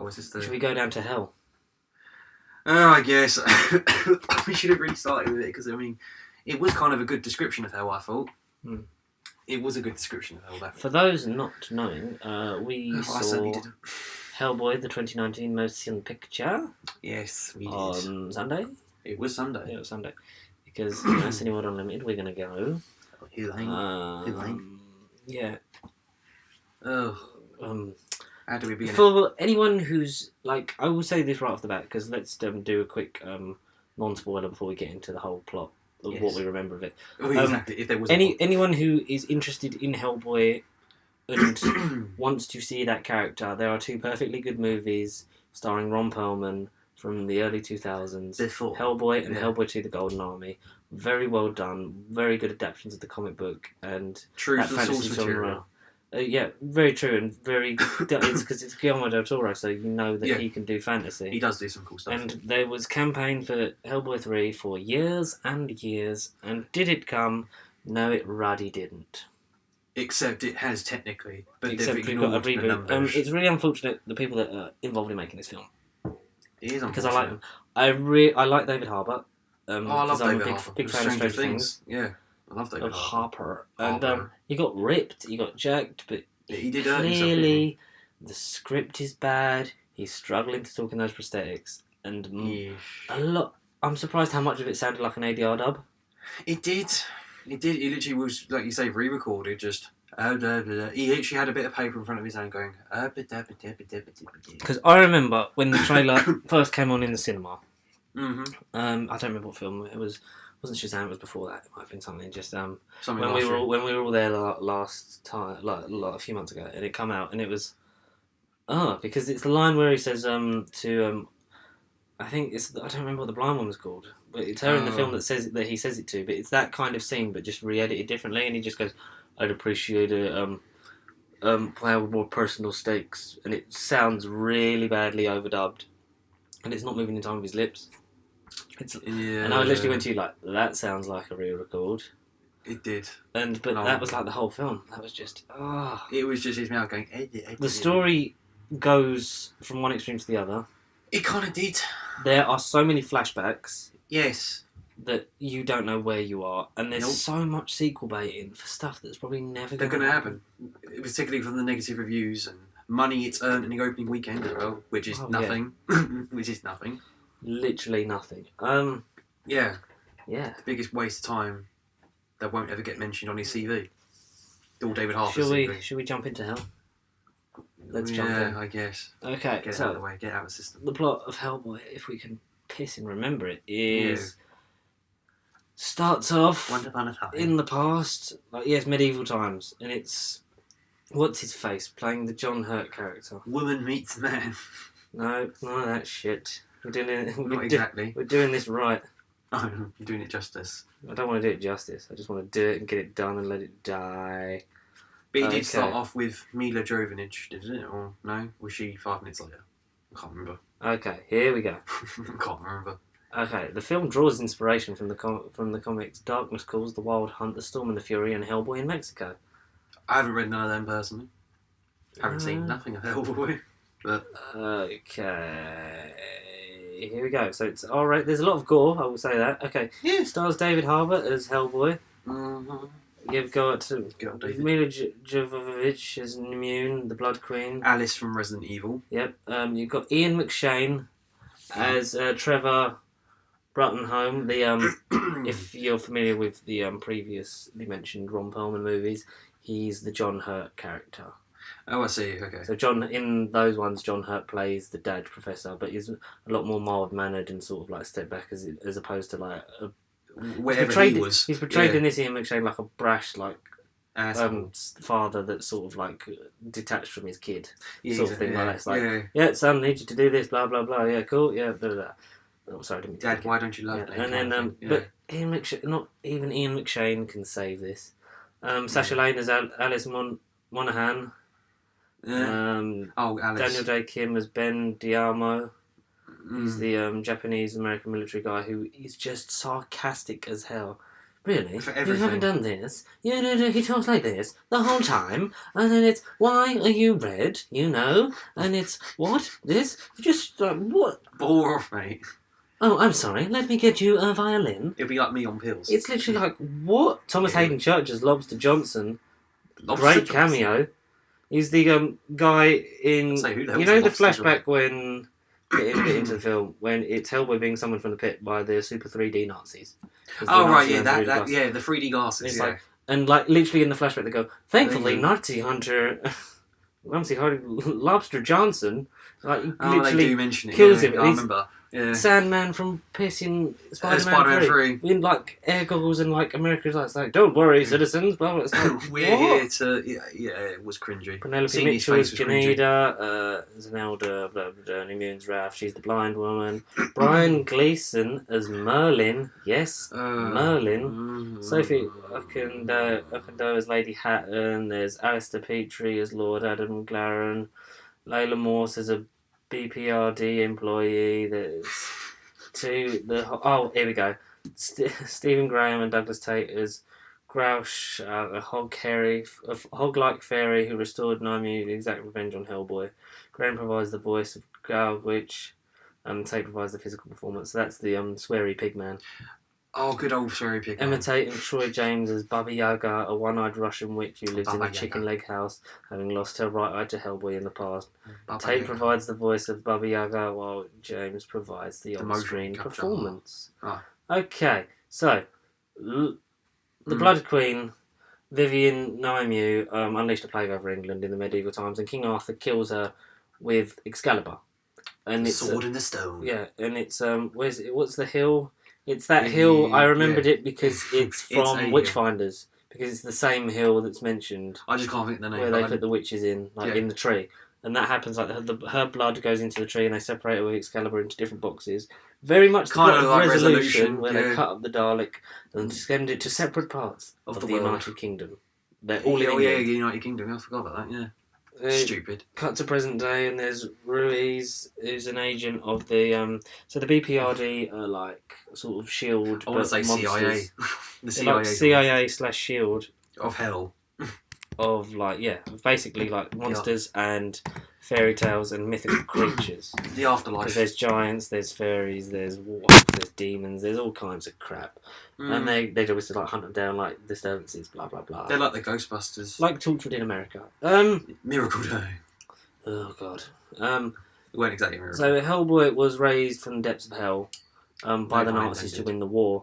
is this the... should we go down to hell? Oh, I guess. We should have really started with it, because, I mean, it was kind of a good description of hell, I thought. It was a good description of hell, that. For those not knowing, we I saw certainly didn't. Hellboy, the 2019 motion picture, Yes, we did. on Sunday. It was Sunday. Yeah, it was Sunday. Because Cineworld Unlimited, we're going to go. Who ain't? Yeah. How do we begin? For anyone who's, like, I will say this right off the bat, because let's do a quick non-spoiler before we get into the whole plot of what we remember of it. Exactly, if there was anyone who is interested in Hellboy and wants to see that character, there are 2 perfectly good movies starring Ron Perlman from the early 2000s. Before. Hellboy and Hellboy 2: The Golden Army. Very well done, very good adaptations of the comic book and True that to the source fantasy material. genre. Yeah, very true and very. It's because it's Guillermo del Toro, so you know that he can do fantasy. He does do some cool stuff. And there was campaign for Hellboy 3 for years and years, and did it come? No, it ruddy didn't. Except it has technically, but Except they've we've got a ignored the reboot. numbers. It's really unfortunate the people that are involved in making this film, It is because I like them. I like David Harbour. I love I'm David a Harbour. big fan of Stranger Things. Yeah, I love David Of Harbour. Harper. And he got ripped, he got jacked, but He did hurt himself, clearly the script is bad. He's struggling to talk in those prosthetics, and a lot. I'm surprised how much of it sounded like an ADR dub. It did. It did. He literally was, like you say, re-recorded. Just blah, blah, blah. He literally had a bit of paper in front of his hand going. Because I remember when the trailer first came on in the cinema, Mm-hmm. I don't remember what film it was. It wasn't Shazam. It was before that. It might have been something. Just Something when we last were year. when we were all there last time, like a few months ago, and it come out, and it was because it's the line where he says I think it's I don't remember what the blind woman's called, but it's her in the film that says that he says it to. But it's that kind of scene, but just re-edited differently, and he just goes, "I'd appreciate it. Playing with more personal stakes," and it sounds really badly overdubbed, and it's not moving in time with his lips. And I literally went to you like, that sounds like a re-record. It did. But that was like the whole film. That was just It was just his mouth going. The story goes from one extreme to the other. It kind of did. There are so many flashbacks. Yes. That you don't know where you are, and there's so much sequel baiting for stuff that's probably never going to happen. Particularly from the negative reviews and money it's earned in the opening weekend as well, which is nothing. Which is nothing. Literally nothing. Yeah. Yeah. The biggest waste of time that won't ever get mentioned on his CV. All David Harbour's Should CV. we jump into hell? Let's jump in. Yeah, I guess. Okay. Get it out of the way. Get out of the system. The plot of Hellboy, if we can piss and remember it, is starts off Once upon a time in the past, like medieval times, and it's what's his face playing the John Hurt character. Woman meets man. No, none of that shit. We're doing it. Not exactly. We're doing this right. Oh, you're doing it justice. I don't want to do it justice. I just want to do it and get it done and let it die. But he did start off with Mila Jovovich, didn't it? Or no? Was she 5 minutes later? I can't remember. Okay, here we go. I can't remember. Okay, the film draws inspiration from the comics Darkness Calls, The Wild Hunt, The Storm and the Fury, and Hellboy in Mexico. I haven't read none of them personally. I haven't seen nothing of Hellboy. But okay, here we go. So it's all right. There's a lot of gore. I will say that. Okay. Yeah. Stars David Harbour as Hellboy. Mm-hmm. You've got David. Mila Jovovich as Immune, the Blood Queen. Alice from Resident Evil. Yep. You've got Ian McShane as Trevor Bruttenholm. The if you're familiar with the previously mentioned Ron Perlman movies, he's the John Hurt character. Oh, I see. Okay. So in those ones, John Hurt plays the dad professor, but he's a lot more mild-mannered and sort of like step back as opposed to like wherever he was. He's portrayed in this Ian McShane like a brash like asshole. Father that's sort of like detached from his kid, sort of thing like that. It's like, son, need you to do this, blah blah blah. Yeah, cool. Yeah, blah blah. Blah. Oh, sorry, I didn't mean to Dad, why don't you love Dad? And then, but Ian McShane, not even Ian McShane can save this. Sasha Lane as Alice Monaghan. Alice. Daniel Day Kim as Ben Diamo. He's the Japanese American military guy who is just sarcastic as hell. Really? For You everything. haven't done this. You know, he talks like this the whole time, and then it's why are you red? You know, and it's what this just what? Bore off, mate. Oh, I'm sorry. Let me get you a violin. It'd be like me on pills. It's literally like what? Thomas Hayden Church as Lobster Johnson. Lobster Great Johnson. cameo. He's the guy in Say, who the hell you was know the Lobster flashback when get into the film when it's Hellboy being summoned from the pit by the Super 3D Nazis. Oh right, yeah, that yeah, the 3D glasses. It's yeah. like and like literally in the flashback they go, thankfully Nazi hunter Lobster Johnson like they literally do mention it. kills yeah, him. I remember. Yeah. Sandman from pissing Spider-Man 3. in like air goggles and like America's like, it's like don't worry citizens blah blah. It's like, We're what? here to yeah, it was cringy. Penelope Seeing his Mitchell face as was cringy. Janeda, Zelda, blah, blah, blah, and Immune's Wrath, she's the blind woman. Brian Gleason as Merlin, yes, Merlin. Sophie Okondo as Lady Hatton, there's Alistair Petrie as Lord Adam Glaron, Layla Morse as a BPRD employee, there's here we go, Stephen Graham and Douglas Tate as Grouch, a hog-like fairy who restored Naomi the exact revenge on Hellboy. Graham provides the voice of Grouch, and Tate provides the physical performance. So that's the sweary pigman. Oh, good old Sherry Pig. Emma Tate and Troy James as Baba Yaga, a one-eyed Russian witch who lives in Baba a chicken Yaga. leg house, having lost her right eye to Hellboy in the past. Baba Tate Yaga. provides the voice of Baba Yaga, while James provides the motion on-screen capture. performance. Ah. Okay, so the Blood Queen, Vivian Naimyu, unleashed a plague over England in the medieval times, and King Arthur kills her with Excalibur. and it's Sword in the Stone. Yeah, and it's where's it? What's the hill? It's that hill. I remembered it because it's from It's a Witchfinders. Because it's the same hill that's mentioned. I just can't think the name. Where they put the witches in, in the tree. And that happens like her blood goes into the tree and they separate it with Excalibur into different boxes. Very much kind of like Resolution where they cut up the Dalek and send it to separate parts of the United Kingdom. They're all in England. The United Kingdom. I forgot about that. Yeah. Stupid. Cut to present day, and there's Ruiz, who's an agent of the so the BPRD are like sort of Shield. I want to say monsters. CIA. The CIA. Like CIA / Shield of hell. Of basically like monsters and fairy tales and mythical creatures. The afterlife. Because there's giants, there's fairies, there's demons, there's all kinds of crap, and they obviously like hunt them down like disturbances, blah blah blah. They're like the Ghostbusters, like Tortured in America. Miracle Day. Oh god. It weren't exactly a miracle. So Hellboy was raised from the depths of hell by the Nazis to win the war,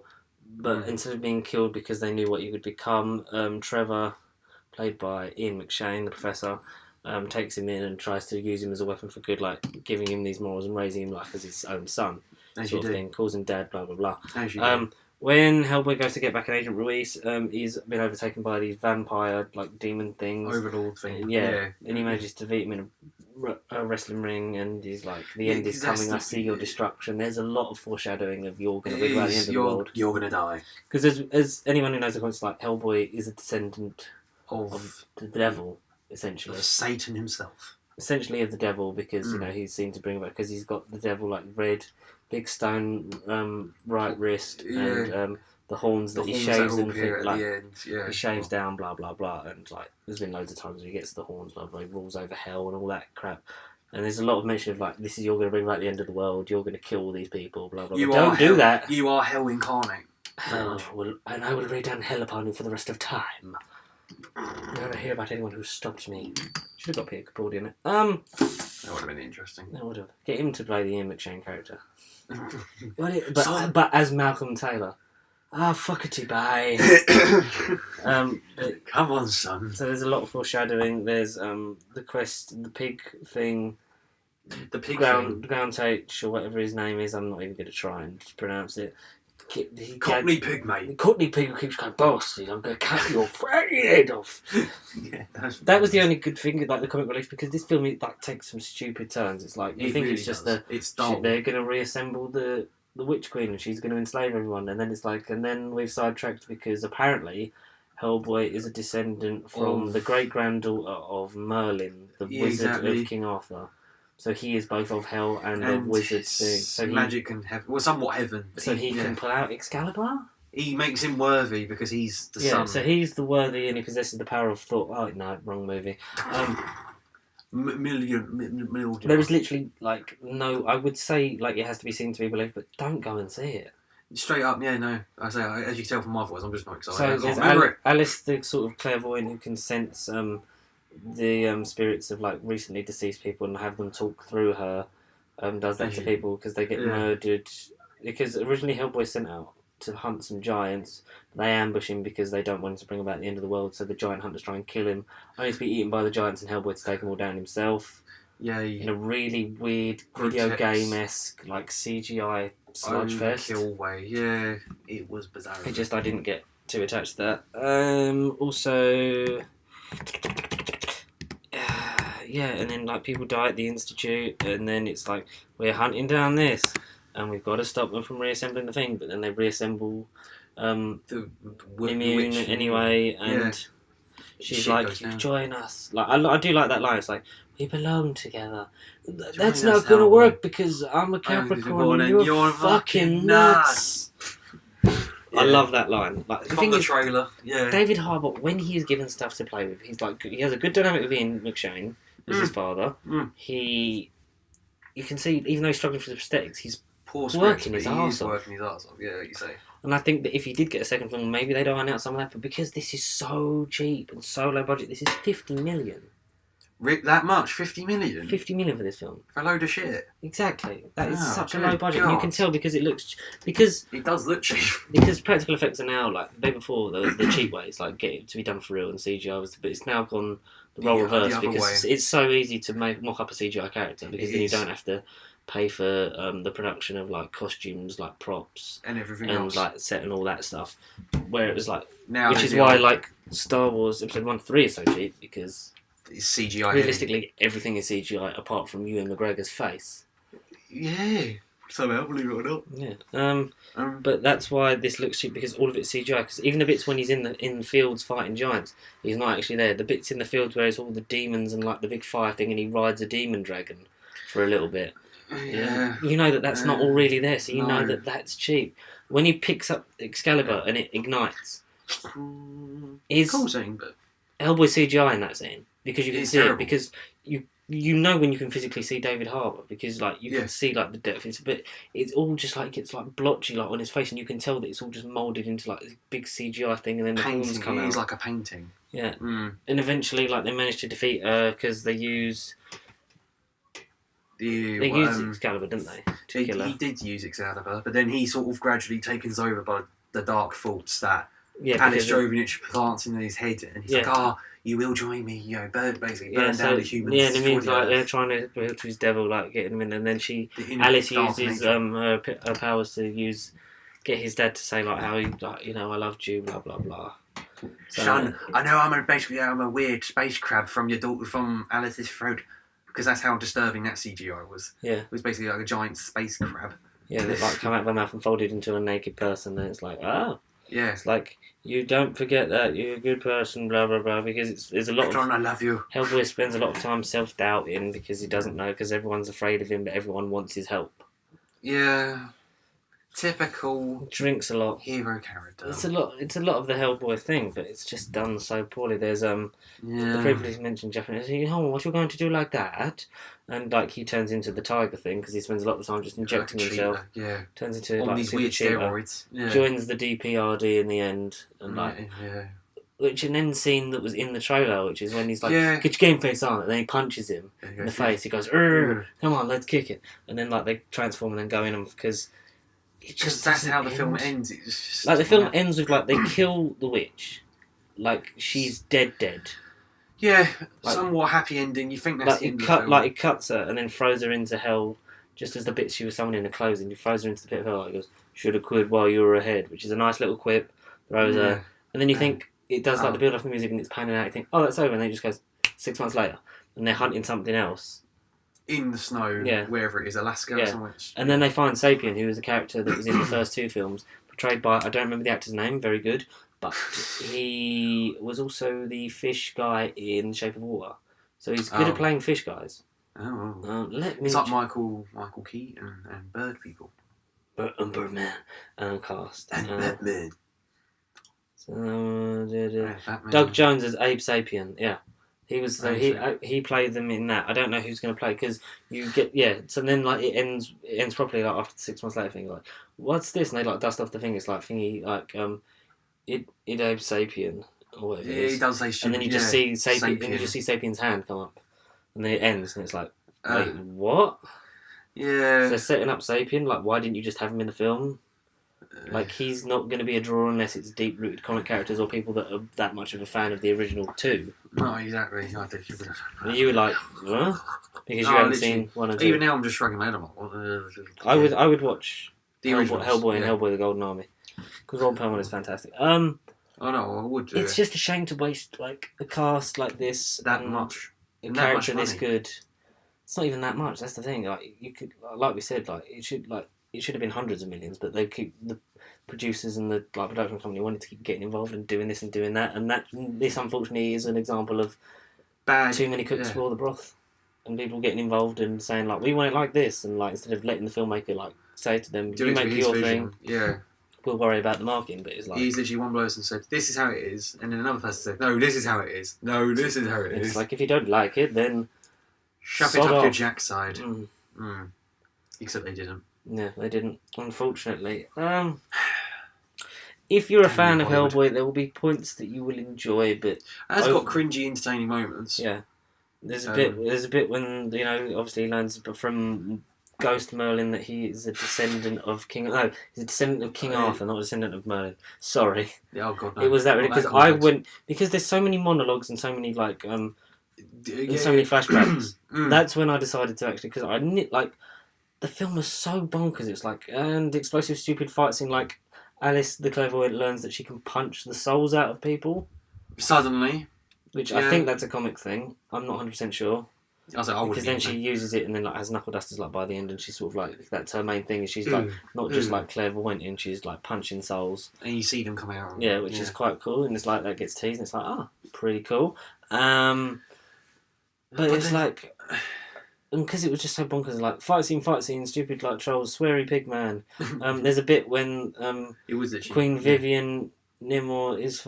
but instead of being killed because they knew what he would become, Trevor, played by Ian McShane, the professor, takes him in and tries to use him as a weapon for good, like giving him these morals and raising him like as his own son, sort of thing. Calls him dad, blah blah blah. When Hellboy goes to get back at Agent Ruiz, he's been overtaken by these vampire like demon things, overlord thing. Yeah, and he manages to defeat him in a wrestling ring, and he's like, "The end is coming. I see your destruction." There's a lot of foreshadowing of you're going to be by the end of the world. You're going to die. Because as anyone who knows the comics, like Hellboy is a descendant of the devil, essentially. Of Satan himself. Essentially of the devil, because he's seen to bring about, because he's got the devil like red, big stone right wrist, and the horns that he shaves and he shaves down, blah blah blah, and like there's been loads of times where he gets the horns, blah blah, he rules over hell and all that crap. And there's a lot of mention of like, this is, you're going to bring about the end of the world, you're going to kill all these people, blah blah. Don't do that. You are hell incarnate. And I will rain down hell upon you for the rest of time. Never hear about anyone who stopped me. Should have got Peter Capaldi in it. That would have been interesting. That would have. Get him to play the Ian McShane character. but as Malcolm Taylor. Fuckity bye. Come on, son. So there's a lot of foreshadowing. There's the quest, the pig thing. The pig ground H, or whatever his name is. I'm not even going to try and pronounce it. Cockney pig, mate. The Cockney pig who keeps going, "Bastard, I'm going to cut your fucking head off." That was the only good thing, like the comic relief, because this film like takes some stupid turns. It's like you think really it's just it's dull. They're going to reassemble the Witch Queen and she's going to enslave everyone, and then it's like, and then we've sidetracked because apparently Hellboy is a descendant from the great granddaughter of Merlin, the wizard of King Arthur. So he is both of hell and the wizard thing. So magic and heaven. Well, somewhat heaven. So he can pull out Excalibur? He makes him worthy because he's the son. So he's the worthy and he possesses the power of thought. Oh, no, wrong movie. Million. There is literally, like, no, I would say, like, it has to be seen to be believed, but don't go and see it. Straight up, yeah, no. I say, as you can tell from my voice, I'm just not excited. So there's Alice, the sort of clairvoyant who can sense the spirits of like recently deceased people and have them talk through her. Does that to people because they get murdered. Because originally Hellboy sent out to hunt some giants, but they ambush him because they don't want him to bring about the end of the world. So the giant hunters try and kill him, only to be eaten by the giants and Hellboy to take them all down himself. Yeah, in a really weird video game-esque like CGI slugfest kill way. Yeah, it was bizarre. I didn't get too attached to that. Also. And then like people die at the institute, and then it's like we're hunting down this, and we've got to stop them from reassembling the thing. But then they reassemble the immune anyway, and she's like, "Join us." Like I do like that line. It's like we belong together. That's not going to work because I'm a Capricorn and you're fucking nuts. I love that line. Like from the trailer, David Harbour, when he is given stuff to play with, he's like he has a good dynamic with Ian McShane. As his father, you can see, even though he's struggling for the prosthetics, he's working his arse off. Yeah, you say. And I think that if he did get a second film, maybe they'd iron out some of that. But because this is so cheap and so low budget, this is 50 million. That much? 50 million? 50 million for this film. For a load of shit. Exactly. That is such a low budget. And you can tell because it looks... Because it does look cheap. Because practical effects are now, like, the day before, the cheap ways, like, get it to be done for real and CGI was... But it's now gone the role reversed because it's so easy to mock up a CGI character because then you don't have to pay for the production of like costumes, like props, and everything and else. like set and all that stuff. Where it was like, Now which they is do, why like Star Wars Episode 1 to 3 is so cheap, because it's CGI. realistically everything is CGI apart from Ewan McGregor's face. Yeah. Somehow, believe it or not. Yeah. But that's why this looks cheap, because all of it's CGI. Because even the bits when he's in the fields fighting giants, he's not actually there. The bits in the fields where it's all the demons and like the big fire thing, and he rides a demon dragon for a little bit. Yeah. You know that's not all really there, so you know No. that's cheap. When he picks up Excalibur and it ignites, is Cool scene, but Hellboy CGI in that scene, because you can It's see terrible. it, because you know when you can physically see David Harbour, because like you Yeah. can see like the depth, but it's all just like it's like blotchy like on his face, and you can tell that it's all just moulded into like this big CGI thing, and then the horns painting. come It out. is like a painting. Yeah, Mm. and eventually like they manage to defeat her because they use Excalibur, didn't they, to kill her? He did use Excalibur, but then he sort of gradually taken over by the dark thoughts that Yeah, Alex because Jovovich plants in his head, and he's Yeah. like, "Ah, you will join me, you know, burn down the humans." Yeah, and it means for the like they're Earth." trying to build to his devil, like getting him in, and then The inner Alice dark uses nature. her powers to get his dad to say like how he like, you know, I loved you, blah blah blah. So, Son, I know I'm a weird space crab from your daughter, from Alice's throat, because that's how disturbing that CGI was. Yeah. It was basically like a giant space crab. Yeah, that like come out of her mouth and folded into a naked person, and it's like, oh, Yeah. it's like you don't forget that you're a good person, blah blah blah, because there's a lot of John, I love you. Hellboy spends a lot of time self-doubting because he doesn't know, because everyone's afraid of him, but everyone wants his help. Yeah. Typical Drinks a lot. hero character. It's a lot of the Hellboy thing, but it's just done so poorly. There's the previously mentioned Japanese. Oh, what you're going to do like that? And like he turns into the tiger thing because he spends a lot of time just injecting Like a himself. cheater, yeah. Turns into On like these super weird cheater. steroids. Yeah. Joins the DPRD in the end, and like yeah. which an end scene that was in the trailer, which is when he's like, Yeah. "Get your game face on," and then he punches him in the face. He goes, "Come on, let's kick it," and then like they transform and then go in him because. It just That's doesn't how the end. film ends. It's just, Like the film ends with like they kill the witch, like she's dead. Yeah, like- somewhat happy ending. You think that's Like the end it of cut, the film. like it cuts her and then throws her into hell, just as the bit she was summoning her clothes, and he throws her into the pit of hell. Like, he goes, "Should have quit while you were ahead," which is a nice little quip. Throws her, and then you think it does like the build up of the music and it's panning out. You think, "Oh, that's over," and then it just goes 6 months later, and they're hunting something else. In the snow, Yeah. wherever it is, Alaska Yeah. or somewhere. And then they find Sapien, who was a character that was in the first two films, portrayed by, I don't remember the actor's name, very good, but he was also the fish guy in Shape of Water. So he's good at playing fish guys. Oh. Let me... It's like Michael Keaton and Bird People. Birdman cast. And Batman. Batman. Doug Jones as Abe Sapien, yeah. He was Oh, he played them in that. I don't know who's going to play because you get so then like it ends properly like after the 6 months later thing, like what's this, and they like dust off the thing. It's like thingy like Abe Sapien or whatever it Yeah, is. he does say And then you just see Sapien, and you just see Sapien's hand come up, and then it ends, and it's like wait, what? Yeah. So they're setting up Sapien. Like, why didn't you just have him in the film? Like, he's not going to be a draw unless it's deep-rooted comic characters or people that are that much of a fan of the original two. No, exactly. And you were like, huh? Because you haven't seen one and two. Even now, I'm just shrugging my head. I'm like, what? I would watch The originals, Hellboy and yeah. Hellboy: The Golden Army, because Ron Perlman is fantastic. Oh no, I would do It's just a shame to waste like a cast like this that and much. a that character much this money. good. It's not even that much. That's the thing. Like you could, like we said, it should have been hundreds of millions, but they keep the producers and the production company wanted to keep getting involved and doing this and doing that, and this unfortunately is an example of Bad. too many cooks spoil the broth, and people getting involved and saying like we want it like this, and like instead of letting the filmmaker like say to them, Do you it to make his your vision. thing, Yeah. we'll worry about the marketing. But it's like He's literally one person said, "This is how it is," and then another person said, "No, this is how it is. No, this is how it is." it's like if you don't like it, then Shove it sod up your off. jack side. Mm, Except they didn't. yeah, they didn't, unfortunately. If you're a fan of Hollywood. Hellboy, there will be points that you will enjoy, but It's got cringy, entertaining moments. yeah, there's a bit when obviously he learns from Ghost Merlin that he is a descendant of King. No, he's a descendant of King Arthur, not a descendant of Merlin. Sorry, Oh god, no. it was that Not because complex. because there's so many monologues and so many and so many Yeah. flashbacks. That's when I decided to actually, because the film was so bonkers. It's like, and explosive, stupid fight scene. Like Alice, the clairvoyant, learns that she can punch the souls out of people. Suddenly, Which I think that's a comic thing. I'm not 100% sure. I was like, because then she uses it and then like has knuckle dusters like by the end, and she's sort of like that's her main thing. Is she's like not just like clairvoyant, and she's like punching souls. And you see them come out. Yeah, which is quite cool. And it's like that gets teased, and it's like pretty cool. But it's then, like, and because it was just so bonkers, like fight scene, stupid like trolls, sweary pig man. There's a bit when it was Queen Vivian Nimor is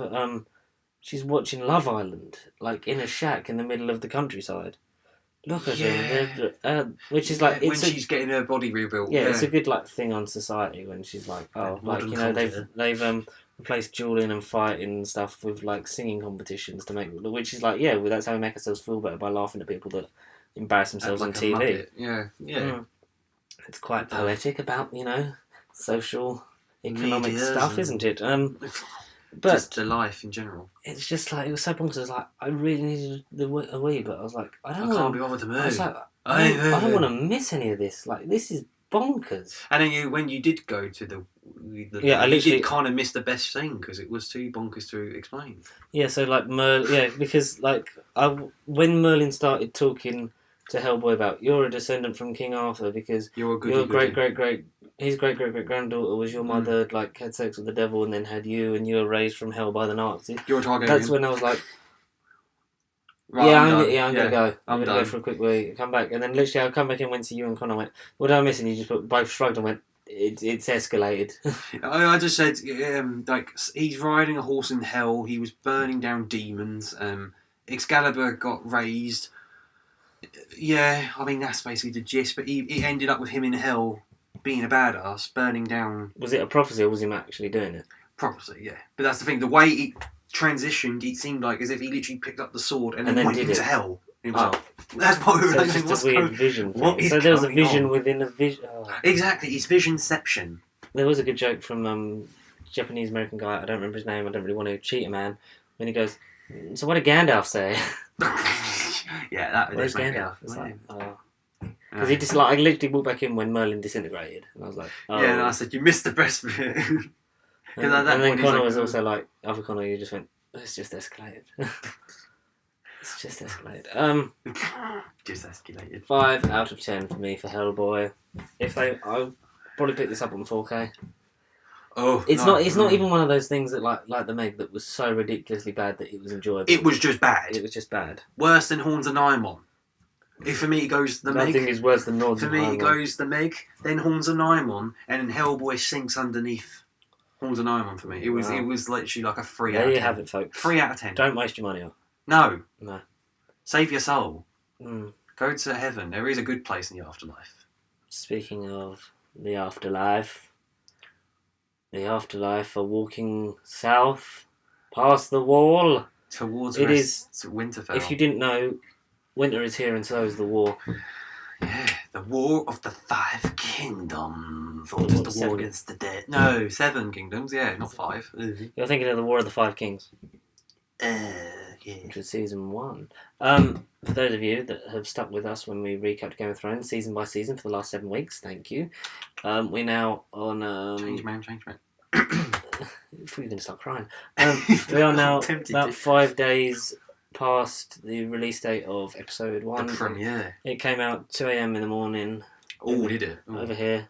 she's watching Love Island, like in a shack in the middle of the countryside. Look at her, which is like when she's getting her body rebuilt. Yeah, it's a good like thing on society when she's like, they've replaced dueling and fighting and stuff with like singing competitions to make, which is like that's how we make ourselves feel better by laughing at people that embarrass themselves on TV. It's quite poetic about social, economic stuff, isn't it? But just the life in general. It's just like, it was so bonkers. I was like, I really needed a wee, but I was like, I can't be bothered to move. I was like, I don't want to miss any of this. Like, this is bonkers. And then when you did go to the I literally did kind of miss the best thing because it was too bonkers to explain. Yeah, so like because like when Merlin started talking to Hellboy about you're a descendant from King Arthur because your great his great granddaughter was your mother, like had sex with the devil and then had you, and you were raised from hell by the Nazis. You're a Targaryen. That's when I was like, right, I'm gonna go. I'm gonna go for a quick wee, come back, and then literally I come back and went to you and Connor. Went, what did I miss? And you just both shrugged and went, it's escalated. I just said, like he's riding a horse in hell. He was burning down demons. Excalibur got raised. Yeah, I mean that's basically the gist. But he ended up with him in hell, being a badass, burning down. Was it a prophecy or was him actually doing it? Prophecy, yeah. But that's the thing. The way it transitioned, it seemed like as if he literally picked up the sword and then went into hell. It was like, that's what we were like. It's just a weird vision thing. So there was a vision within a vision. Oh. Exactly, it's visionception. There was a good joke from Japanese American guy. I don't remember his name. I don't really want to cheat a man. When he goes, so what did Gandalf say? Yeah, that was Gandalf. It's like, because he just like I literally walked back in when Merlin disintegrated, and I was like, yeah, and I said you missed the best bit. and then Connor was also like, other Connor, you just went, it's just escalated. It's just escalated. Just escalated. 5 out of 10 for me for Hellboy. I'll probably pick this up on 4K. Oh, it's not even one of those things that like the Meg that was so ridiculously bad that it was enjoyable. It was just bad. It was just bad. Worse than Horns of Nymon. If for me it goes the Meg. Nothing is worse than Horns of Nymon. For me it goes the Meg, then Horns of Nymon, and then Hellboy sinks underneath Horns of Nymon for me. It was literally like a 3 out of 10. There you have it, folks. 3 out of 10. Don't waste your money on. No. Save your soul. Mm. Go to heaven. There is a good place in the afterlife. Speaking of the afterlife, are walking south past the wall towards Winterfell. If you didn't know, winter is here and so is the war. Yeah, the War of the 5 Kingdoms. Or just the war against the dead. No, 7 kingdoms. Yeah, not 5. You're thinking of the War of the 5 Kings. Yeah. Which was season 1. For those of you that have stuck with us when we recapped Game of Thrones season by season for the last 7 weeks, thank you. We're now on. Change man. I thought you were going to start crying. We are now about 5 days past the release date of episode 1. The premiere. It came out 2 a.m. in the morning. Oh, did it? Over here.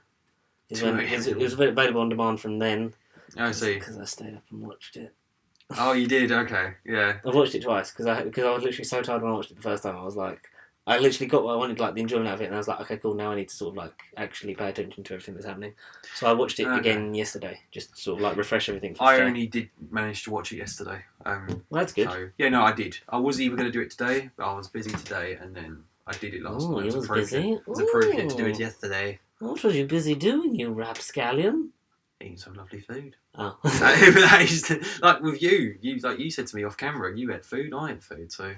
It was available on demand from then. I see. Because I stayed up and watched it. Oh, you did? Okay, yeah. I watched it twice because I was literally so tired when I watched it the first time. I was like, I literally got what I wanted, like the enjoyment out of it, and I was like, okay, cool. Now I need to sort of like actually pay attention to everything that's happening. So I watched it again yesterday, just to sort of like refresh everything. I only did manage to watch it yesterday. Well, that's good. So, yeah, no, I did. I was even going to do it today, but I was busy today, and then I did it last night. You was busy? I was approved to do it yesterday. What was you busy doing, you rapscallion? Eating some lovely food. Oh. Like with you said to me off camera, you had food, I had food, so...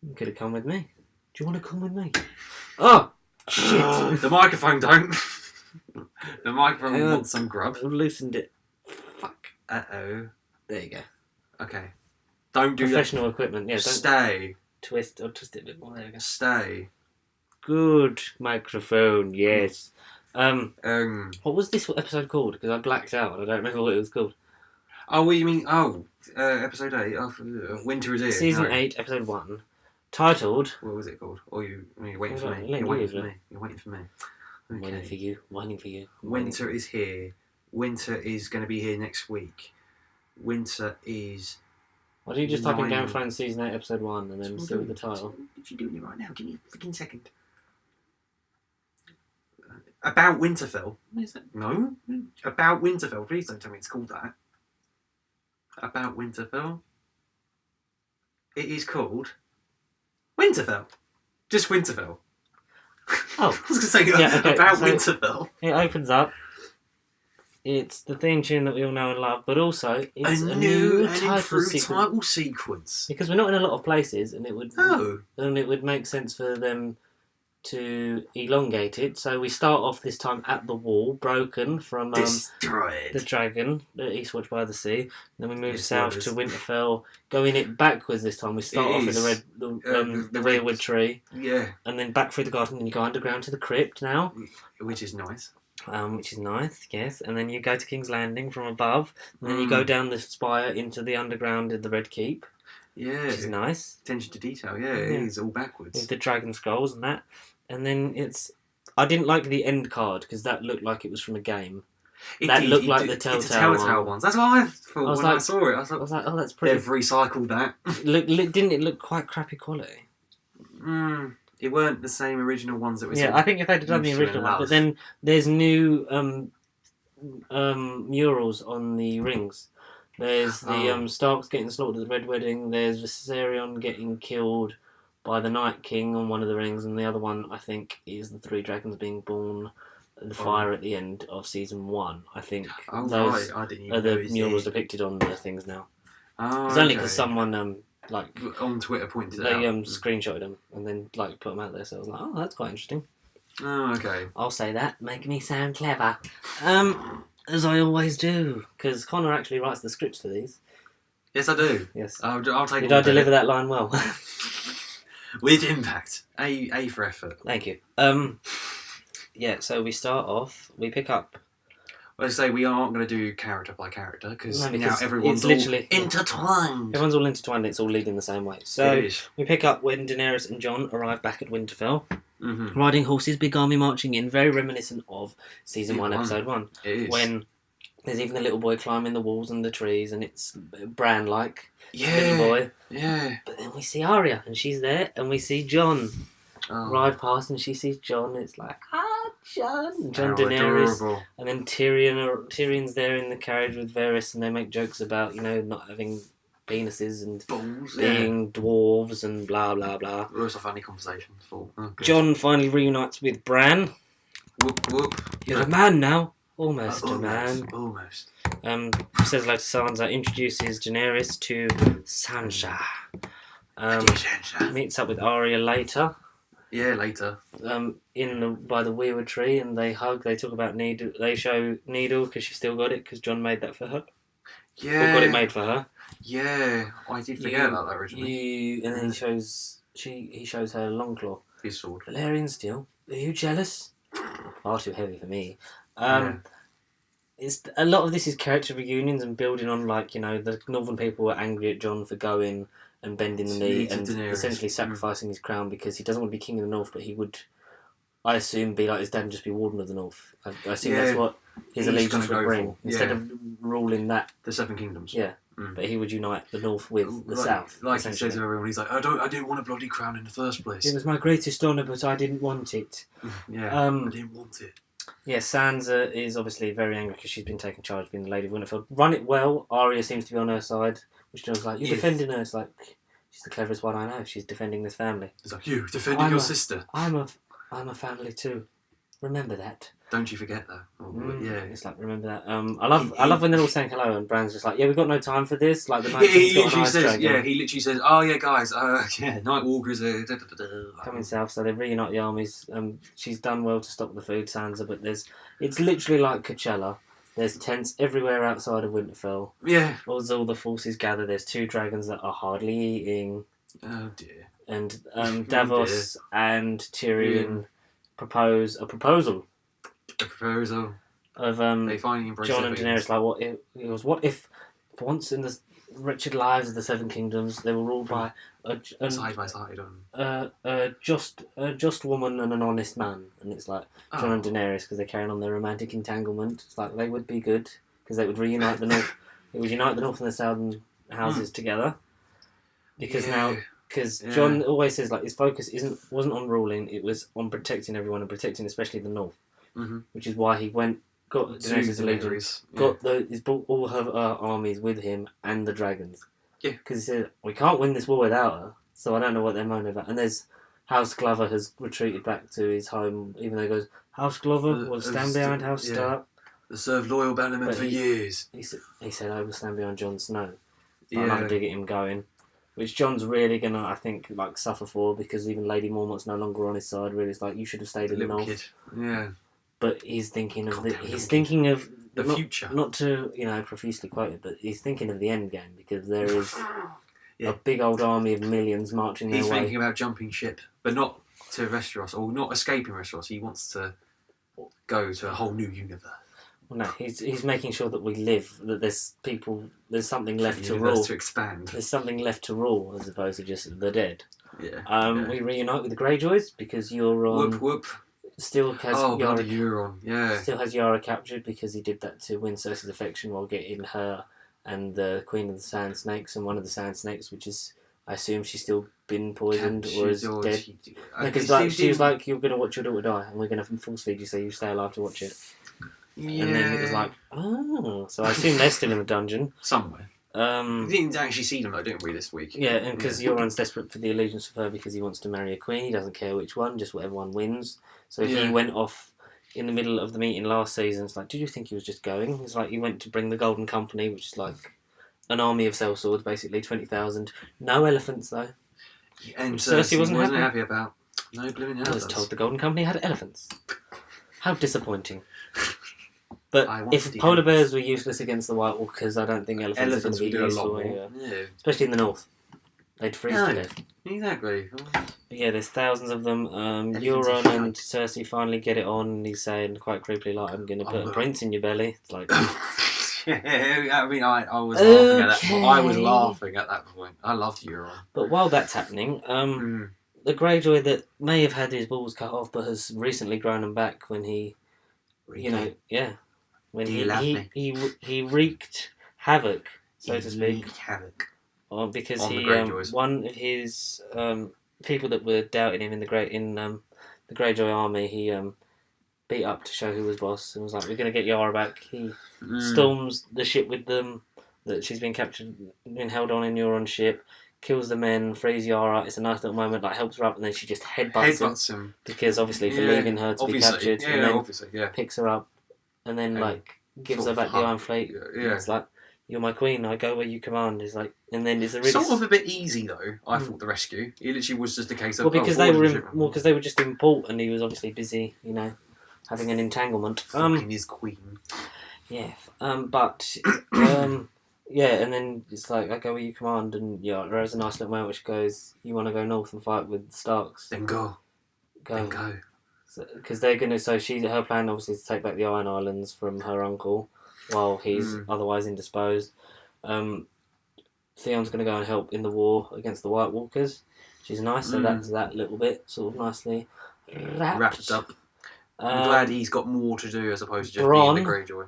You could have come with me. Do you want to come with me? Oh! Shit! The microphone don't. The microphone wants some grub. I've loosened it. Fuck. Uh-oh. There you go. Okay. Don't do Professional equipment, yeah. Don't stay. twist it a bit more. There we go. Stay. Good microphone, yes. What was this episode called? Because I blacked out and I don't remember what it was called. Oh, what you mean? Oh, episode 8. Winter is here. Season 8, episode 1. Titled... What was it called? Or you're waiting for me. You're You're waiting for me. You're waiting for me. I'm waiting for you. Waiting for you. Winter is here. Winter is going to be here next week. Winter is... Why don't you just type in Game of Thrones Season 8, episode 1 and then see with the title? What are you doing it right now? Give me a freaking second. About Winterfell. What is it? No. About Winterfell. Please don't tell me it's called that. About Winterfell. It is called Winterfell. Just Winterfell. Oh. I was going to say about Winterfell. It opens up. It's the theme tune that we all know and love, but also it's a new title sequence. Because we're not in a lot of places, and it would and it would make sense for them to elongate it. So we start off this time at the wall, broken from the dragon, eastward by the sea. Then we move south to Winterfell, going it backwards this time. We start off with the rearward tree, and then back through the garden, and you go underground to the crypt now, which is nice. Yes. And then you go to King's Landing from above, and then you go down the spire into the underground in the Red Keep. Yeah, which is nice. Attention to detail. Yeah, it is all backwards with the dragon scrolls and that. And then I didn't like the end card because that looked like it was from a game. That looked like the Telltale ones. That's what I thought when I saw it. I was like, oh, that's pretty. They've recycled that. Didn't it look quite crappy quality? It weren't the same original ones that we. Yeah, I think if they'd done the original one, but then there's new murals on the rings. There's the Starks getting slaughtered at the Red Wedding. There's Viserion getting killed by the Night King on one of the rings, and the other one, I think, is the three dragons being born, the fire at the end of season 1. I think those I didn't even are the murals depicted on the things now. It's only because someone on Twitter pointed it out. They screenshotted them and then put them out there. So I was like, oh, that's quite interesting. Oh, okay. I'll say that, making me sound clever. As I always do, because Connor actually writes the scripts for these. Yes, I do. Yes. I'll take. Did I deliver that line well? With impact. A for effort. Thank you. Yeah, so we start off, we pick up... Well, I say we aren't going to do character by character, because now it's everyone's literally intertwined. Everyone's all intertwined, it's all leading the same way. So we pick up when Daenerys and Jon arrive back at Winterfell, riding horses, big army marching in, very reminiscent of Season 1, Episode 1. It is. When there's even a little boy climbing the walls and the trees, and it's Bran-like. Little boy. Yeah. But then we see Arya, and she's there, and we see Jon ride past, and she sees Jon, and it's like, Jon! Jon Daenerys. Adorable. And then Tyrion's there in the carriage with Varys, and they make jokes about, not having penises and balls, being dwarves and blah, blah, blah. It was a funny conversation. Jon finally reunites with Bran. Whoop, whoop. You're a man now. Almost a man. Almost. Says hello to Sansa, introduces Daenerys to Sansa. Meets up with Arya later. Yeah, later. By the weirwood tree, and they hug. They talk about Needle. They show Needle because she still got it because Jon made that for her. Yeah. Or got it made for her. Yeah, I did forget about that originally. And then he shows her Longclaw. His sword. Valerian steel. Are you jealous? Far too heavy for me. It's a lot of this is character reunions and building on the northern people were angry at Jon for going and bending the knee and essentially sacrificing his crown because he doesn't want to be king of the north, but he would, I assume, be like his dad and just be warden of the north. I assume that's what his allegiance would bring instead of ruling the 7 kingdoms. Yeah. But he would unite the north with the south. Like he says to everyone, he's like, I didn't want a bloody crown in the first place. It was my greatest honour, but I didn't want it. I didn't want it. Yeah, Sansa is obviously very angry because she's been taking charge of being the Lady of Winterfell. Run it well. Arya seems to be on her side, which Jon's like, you're defending her. It's like, she's the cleverest one I know. She's defending this family. It's like, you defending your sister. I'm a family too. Remember that. Don't you forget that. It's like, remember that. I love when they're all saying hello and Bran's just like, we've got no time for this. Like the Night King's got an ice dragon. He literally says, oh yeah guys, Night Walkers are coming south, so they reunite the armies. She's done well to stop the food, Sansa, but it's literally like Coachella. There's tents everywhere outside of Winterfell. Yeah. As all the forces gather, there's 2 dragons that are hardly eating. Oh dear. and Davos and Tyrion propose a proposal. A proposal. Of they finally embrace Jon and Daenerys, like what if for once in the wretched lives of the Seven Kingdoms they were ruled by side by side a just woman and an honest man, and it's like Jon and Daenerys, because they're carrying on their romantic entanglement. It's like they would be good because they would reunite the North. It would unite the North and the Southern houses together. Because Jon always says like his focus wasn't on ruling, it was on protecting everyone and protecting especially the North, which is why he got Daenerys' allegiance, he's brought all her armies with him and the dragons. Yeah, because he said we can't win this war without her, so I don't know what they're moaning about. And there's House Glover has retreated back to his home, even though he goes House Glover will stand behind House Stark. They served loyal bannermen for years. He said I will stand behind Jon Snow. I'd like to get him going. Which Jon's really gonna, I think, like suffer for, because even Lady Mormont's no longer on his side. Really, it's like you should have stayed in the North. Kid. Yeah. But he's thinking of the future. Not to profusely quote it, but he's thinking of the end game, because there is a big old army of millions marching their way. He's thinking about jumping ship, but not to Westeros, or not escaping Westeros. He wants to go to a whole new universe. Well, no, he's making sure that we live, that there's something left to rule. To expand. There's something left to rule, as opposed to just the dead. Yeah. We reunite with the Greyjoys, because Euron... Whoop. Still has Euron, yeah. Still has Yara captured, because he did that to win Cersei's affection while getting her and the Queen of the Sand Snakes and one of the Sand Snakes, which is, I assume she's still been poisoned or is dead. Because she was like, you're going to watch your daughter die, and we're going to force feed you so you stay alive to watch it. Yeah. And then it was like, so I assume they're still in the dungeon. Somewhere. We didn't actually see them though, didn't we, this week? Yeah, and because Euron's desperate for the allegiance of her, because he wants to marry a queen. He doesn't care which one, just whatever one wins. So he went off in the middle of the meeting last season. It's like, did you think he was just going? It's like he went to bring the Golden Company, which is like an army of sellswords, basically, 20,000. No elephants though. And Cersei wasn't happy about. No blooming elephants. I was told the Golden Company had elephants. How disappointing. But if polar bears were useless against the White Walkers, I don't think elephants are going to be useful. Especially in the north. They'd freeze to death. Exactly. But yeah, there's thousands of them. Euron and Cersei finally get it on, and he's saying quite creepily, like, I'm going to put a prince in your belly. It's like... I mean, I was laughing at that. I was laughing at that point. I loved Euron. But while that's happening, the Greyjoy that may have had his balls cut off, but has recently grown them back when he... When he wreaked havoc, so to speak. Because one of his people that were doubting him in the Greyjoy army, he beat up to show who was boss, and was like, "We're going to get Yara back." He storms the ship with them that she's been captured, been held on in Euron's ship. Kills the men, frees Yara. It's a nice little moment. Like helps her up, and then she just headbutts him because obviously for leaving her to be captured. Picks her up. And then, gives her back the Iron Fleet. Yeah. It's like, you're my queen, I go where you command. It's like, and then it's a really... Sort of a bit easy, though, I thought, the rescue. It literally was just a case of... because they were just in port, and he was obviously busy, having an entanglement. Fucking his queen. Yeah. And then it's like, I go where you command, and there is a nice little moment which goes, you want to go north and fight with the Starks? Then go. Because they're gonna. So her plan obviously is to take back the Iron Islands from her uncle, while he's otherwise indisposed. Theon's gonna go and help in the war against the White Walkers. She's nice, so that's that little bit sort of nicely wrapped up. I'm glad he's got more to do as opposed to just being the Greyjoy.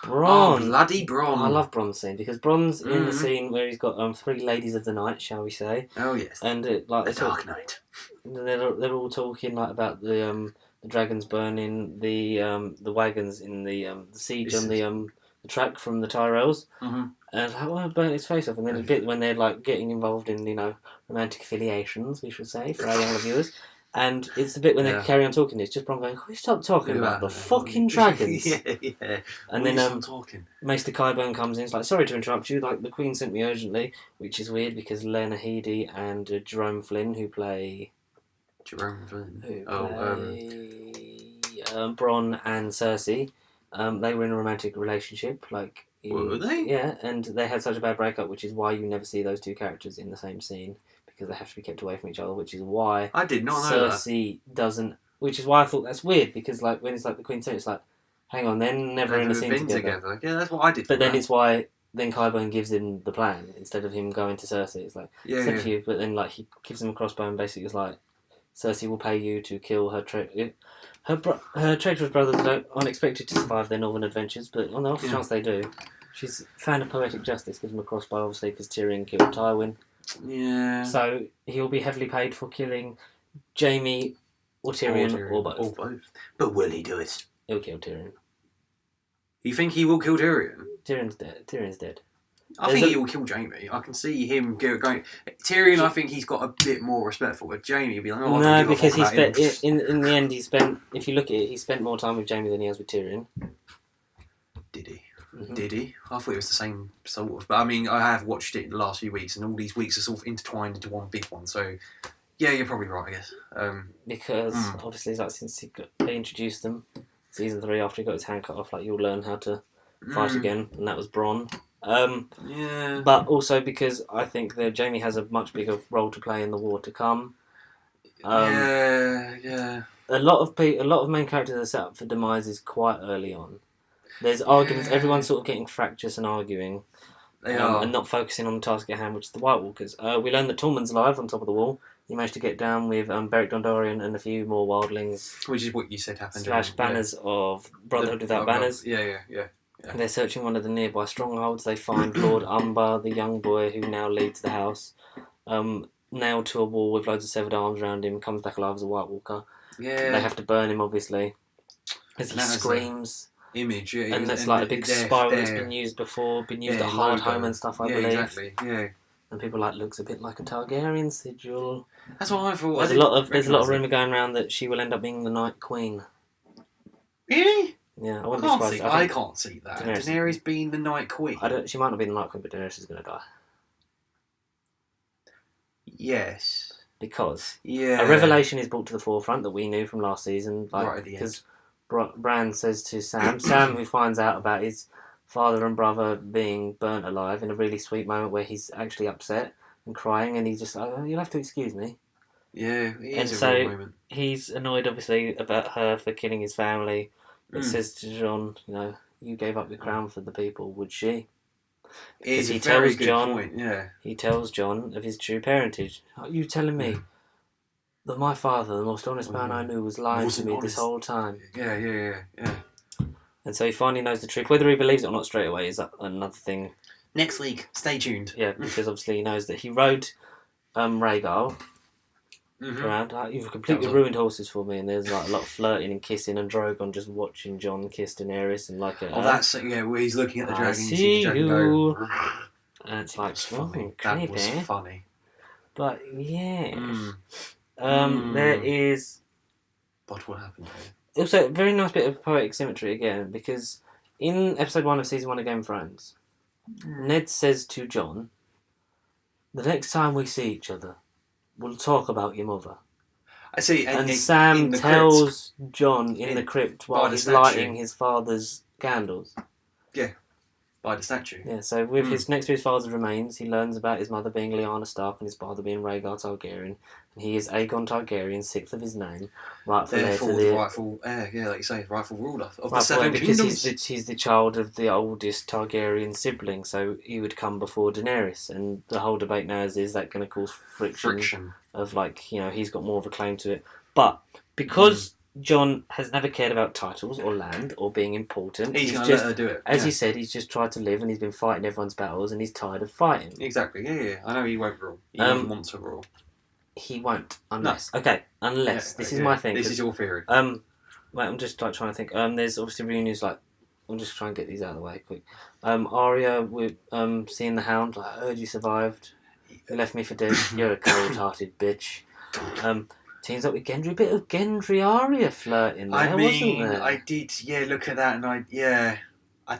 Bloody Bronn! I love Bronn's scene, because Bronn's in the scene where he's got 3 ladies of the night, shall we say? Oh yes. And the Dark Knight. They're all talking about the dragons burning the wagons in the siege on the track from the Tyrells, and how burn his face off. And then a bit when they're getting involved in romantic affiliations, we should say, for our younger viewers. And it's the bit when they carry on talking. It's just Bronn going, "Can we stop talking about the fucking dragons?" And then Maester Qyburn comes in. It's like, "Sorry to interrupt you. The Queen sent me urgently," which is weird because Lena Headey and Jerome Flynn, who play Bronn and Cersei, they were in a romantic relationship. Were they? Yeah, and they had such a bad breakup, which is why you never see those two characters in the same scene. because they have to be kept away from each other, which is why I did not know that. Cersei doesn't. Which is why I thought that's weird, because like when it's like the Queen said, it's like, hang on, they're never in a scene together. Yeah, that's what I did. But then it's why then Qyburn gives him the plan instead of him going to Cersei. It's like, except for you, but then like he gives him a crossbow and basically is like, Cersei will pay you to kill her her traitorous brothers are unexpected to survive their northern adventures, but on the off chance they do, she's found a poetic justice, gives him a crossbow, obviously, because Tyrion killed Tywin. Yeah. So he'll be heavily paid for killing Jaime or Tyrion or both. Or both. But will he do it? He'll kill Tyrion. You think he will kill Tyrion? Tyrion's dead. I think he will kill Jaime. I can see him going. Tyrion, I think he's got a bit more respect for, but Jaime will be like, oh, no, because he spent in the end. He spent. If you look at it, he spent more time with Jaime than he has with Tyrion. Did he? Mm-hmm. Did he? I thought it was the same sort of. But I mean, I have watched it in the last few weeks, and all these weeks are sort of intertwined into one big one. So, yeah, you're probably right, I guess. Because obviously, like since they introduced them, season 3, after he got his hand cut off, like you'll learn how to fight again, and that was Bronn. Yeah. But also because I think that Jaime has a much bigger role to play in the war to come. Yeah. A lot of main characters are set up for demises quite early on. There's arguments. Everyone's sort of getting fractious and arguing, and not focusing on the task at hand, which is the White Walkers. We learned that Tormund's alive on top of the wall. He managed to get down with Beric Dondarrion and a few more wildlings. Which is what you said happened. / banners of Brotherhood Without Banners. Yeah. They're searching one of the nearby strongholds. They find Lord Umbar, the young boy who now leads the house, nailed to a wall with loads of severed arms around him, comes back alive as a White Walker. Yeah. They have to burn him, obviously, as he screams. Image, yeah. And that's like a big spiral that's been used before, at Hardhome and stuff, I believe. Exactly, yeah. And people like, looks a bit like a Targaryen sigil. That's what I thought. There's a lot of rumour going around that she will end up being the Night Queen. Really? Yeah, I can't see that. Daenerys being the Night Queen. She might not be the Night Queen, but Daenerys is going to die. Yes. Because a revelation is brought to the forefront that we knew from last season. Like, right at the end. Because Bran says to Sam, who finds out about his father and brother being burnt alive in a really sweet moment where he's actually upset and crying, and he's just like, oh, you'll have to excuse me. Yeah, and so he's annoyed, obviously, about her for killing his family. But says to Jon, you gave up your crown for the people, would she? Because he tells Jon, he tells Jon of his true parentage. Are you telling me that my father, the most honest man I knew, was lying to me this whole time? Yeah. And so he finally knows the truth. Whether he believes it or not straight away is another thing. Next week, stay tuned. Yeah, because obviously he knows that he rode Rhaegal around. You've completely ruined horses for me, and there's like a lot of flirting and kissing, and Drogon just watching Jon kiss Daenerys and like that's where he's looking at the dragon. See you. And it's like, funny. That was funny. But yeah, there is. But what happened here? Also, a very nice bit of poetic symmetry again, because in episode 1 of season 1 of Game of Thrones, Ned says to Jon, "The next time we see each other, we'll talk about your mother." I see. And Sam tells Jon in the crypt while he's lighting his father's candles. Yeah, by the statue. Yeah, so with next to his father's remains, he learns about his mother being Lyanna Stark and his father being Rhaegar Targaryen. And he is Aegon Targaryen, 6th of his name, rightful heir to the rightful heir. Yeah, like you say, rightful ruler of the Seven Kingdoms. Because he's the child of the oldest Targaryen sibling, so he would come before Daenerys. And the whole debate now is that going to cause friction of he's got more of a claim to it. But because Jon has never cared about titles or land or being important, he's going to let her do it. As he said, he's just tried to live, and he's been fighting everyone's battles, and he's tired of fighting. Exactly. Yeah. I know he won't rule. He doesn't want to rule. He won't, unless. No. Okay, unless. This is my thing. This is your theory. Wait, I'm just trying to think. There's obviously reunions, I'm just trying to get these out of the way quick. Arya with seeing the Hound, I heard you survived. You left me for dead. You're a cold-hearted bitch. Teams up with Gendry. A bit of Gendry-Arya flirting there, wasn't there? I did, look at that, and I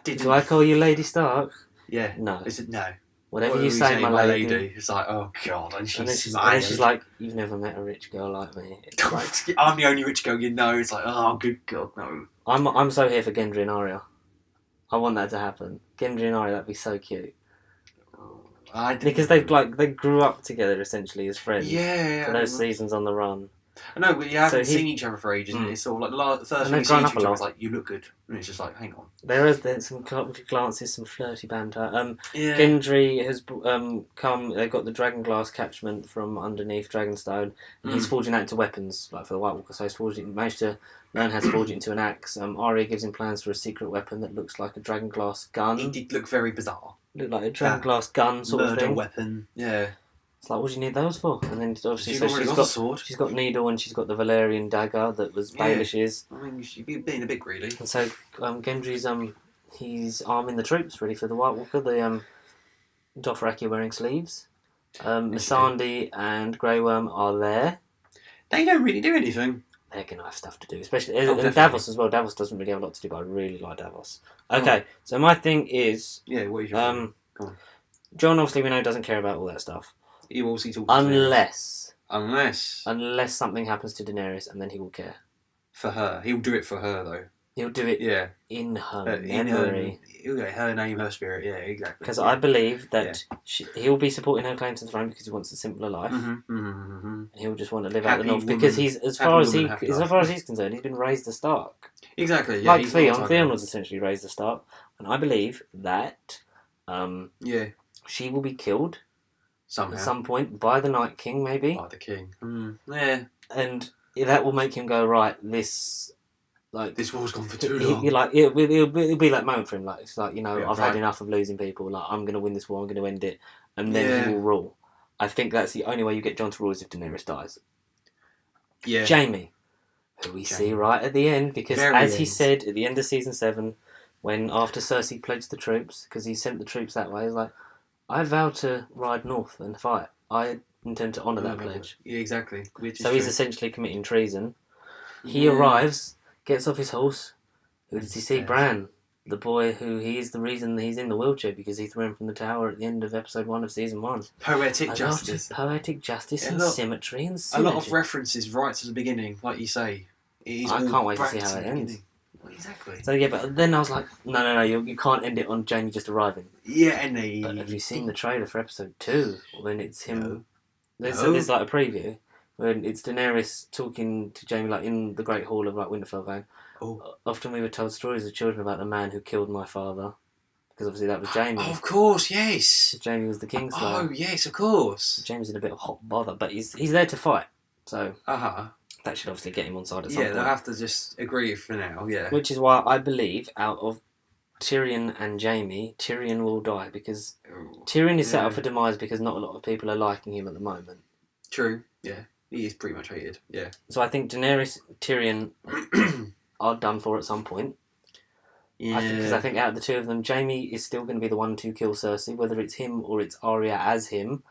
did. Do I call you Lady Stark? Yeah. No. Is it no? Whatever you say, my lady. It's like, oh God, and she's like, you've never met a rich girl like me. Like, I'm the only rich girl you know. It's like, oh good God, no. I'm so here for Gendry and Arya. I want that to happen. Gendry and Arya, that'd be so cute. Because they grew up together essentially as friends. Yeah. For those seasons on the run. I know, but you haven't seen each other for ages, and it's sort of like the first time you see each other, it's like, you look good. And it's just like, hang on. There's some glances, some flirty banter. Gendry has come, they've got the dragon glass catchment from underneath Dragonstone, and he's forging that into weapons, like for the White Walker, so he's managed to learn how to forge it into an axe. Arya gives him plans for a secret weapon that looks like a dragon glass gun. It did look very bizarre. Looked like a dragon glass gun sort of thing. Murder weapon, yeah. It's like, what do you need those for? And then obviously she's got Needle and she's got the Valerian dagger that was Baelish's. I mean, she's being a bit greedy. And so Gendry's he's arming the troops ready for the White Walker. The Dothraki are wearing sleeves. Missandei and Grey Worm are there. They don't really do anything. They're going to have stuff to do, especially and Davos as well. Davos doesn't really have a lot to do, but I really like Davos. Okay, so my thing is, what is your thing? Go on. John obviously we know doesn't care about all that stuff. He obviously talks unless something happens to Daenerys, and then he will care. For her, he'll do it for her though. He'll do it. In her memory. He'll get her name, her spirit. Yeah, exactly. Because I believe that he'll be supporting her claim to the throne because he wants a simpler life, and he'll just want to live out the North because he's as far as he's concerned, he's been raised a Stark. Exactly. Yeah, like Theon was essentially raised a Stark, and I believe that she will be killed. Somehow. At some point, by the Night King, maybe. By the King. Yeah. And that will make him go, right, this war's gone for too long. It'll be like moment for him. Like, it's like, I've had enough of losing people. Like, I'm going to win this war, I'm going to end it. And then he will rule. I think that's the only way you get Jon to rule is if Daenerys dies. Yeah. Jaime, who we see right at the end, because he said at the end of season 7, when after Cersei pledged the troops, because he sent the troops that way, he's like, I vow to ride north and fight. I intend to honour that pledge. Yeah, exactly. So he's essentially committing treason. He arrives, gets off his horse. Who does he see? Bran, the boy who he is the reason he's in the wheelchair because he threw him from the tower at the end of episode 1 of season 1. Poetic justice. Poetic justice and symmetry and synergy. A lot of references right to the beginning, like you say. I can't wait to see how it ends. Exactly. So but then I was like, no, you can't end it on Jaime just arriving. Yeah, But have you seen the trailer for episode 2 when it's him? There's like a preview when it's Daenerys talking to Jaime like in the Great Hall of like Winterfell, going, often we were told stories of children about the man who killed my father, because obviously that was Jaime. Oh, of course, yes. Jaime was the Kingslayer. Oh, yes, of course. Jaime's in a bit of hot bother, but he's there to fight. So. That should obviously get him on side at some point. Yeah, they'll have to just agree for now, yeah. Which is why I believe out of Tyrion and Jaime, Tyrion will die because Tyrion is set up for demise because not a lot of people are liking him at the moment. True, yeah. He is pretty much hated, yeah. So I think Daenerys, Tyrion are done for at some point. Yeah. Because I think out of the two of them, Jaime is still going to be the one to kill Cersei, whether it's him or it's Arya as him.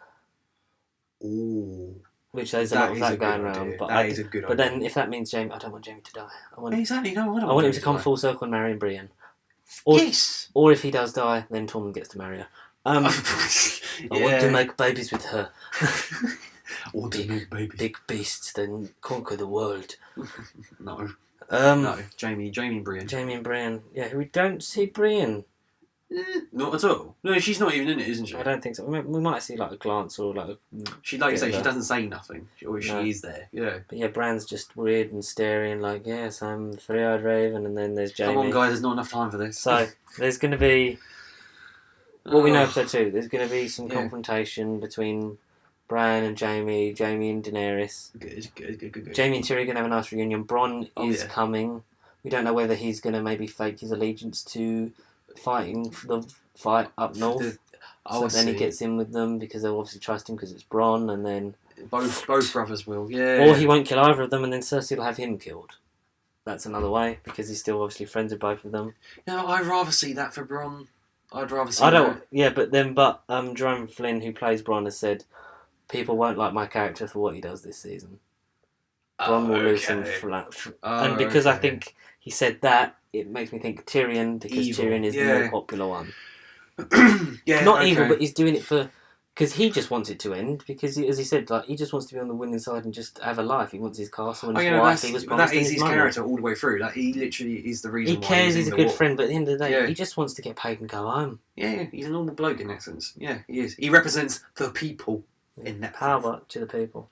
Ooh. Which there's a lot of that going around. But that is a good idea. But then if that means Jaime, I don't want Jaime to die. I want him to come full circle and marry Brienne. Yes! Or if he does die, then Tormund gets to marry her. I want to make babies with her. Big beasts, then conquer the world. No. No, Jaime and Brienne. Jaime and Brienne. Yeah, we don't see Brienne. Not at all. No, she's not even in it, isn't she? I don't think so. We might see like a glance or like. She she doesn't say nothing, or she is there. Yeah. But yeah, Bran's just weird and staring, like, yes, I'm the three-eyed raven, and then there's Jaime. Come on, guys, there's not enough time for this. So there's going to be. Well, we know episode 2. There's going to be some confrontation between Bran and Jaime and Daenerys. Good. Jaime and Tyrion are going to have a nice reunion. Bronn is coming. We don't know whether he's going to maybe fake his allegiance to fighting for the fight up north. Then he gets in with them because they'll obviously trust him because it's Bronn, and then both brothers will. Yeah. Or he won't kill either of them, and then Cersei will have him killed. That's another way because he's still obviously friends with both of them. No, I'd rather see that for Bronn. I'd rather see that. Yeah, but Jerome Flynn, who plays Bronn, has said people won't like my character for what he does this season. Bronn will lose some flat. And because I think he said that, it makes me think Tyrion, because Tyrion is the more popular one. Not evil, but he's doing it for Because he just wants it to end. Because, as he said, like he just wants to be on the winning side and just have a life. He wants his castle and his wife. He was promised that is his his money. character all the way through. Like, he literally is the reason He why cares. He's a in the good war. friend, but at the end of the day, Yeah. he just wants to get paid and go home. Yeah, he's a normal bloke in essence. Yeah, he is. He represents the people in that. Power to the people.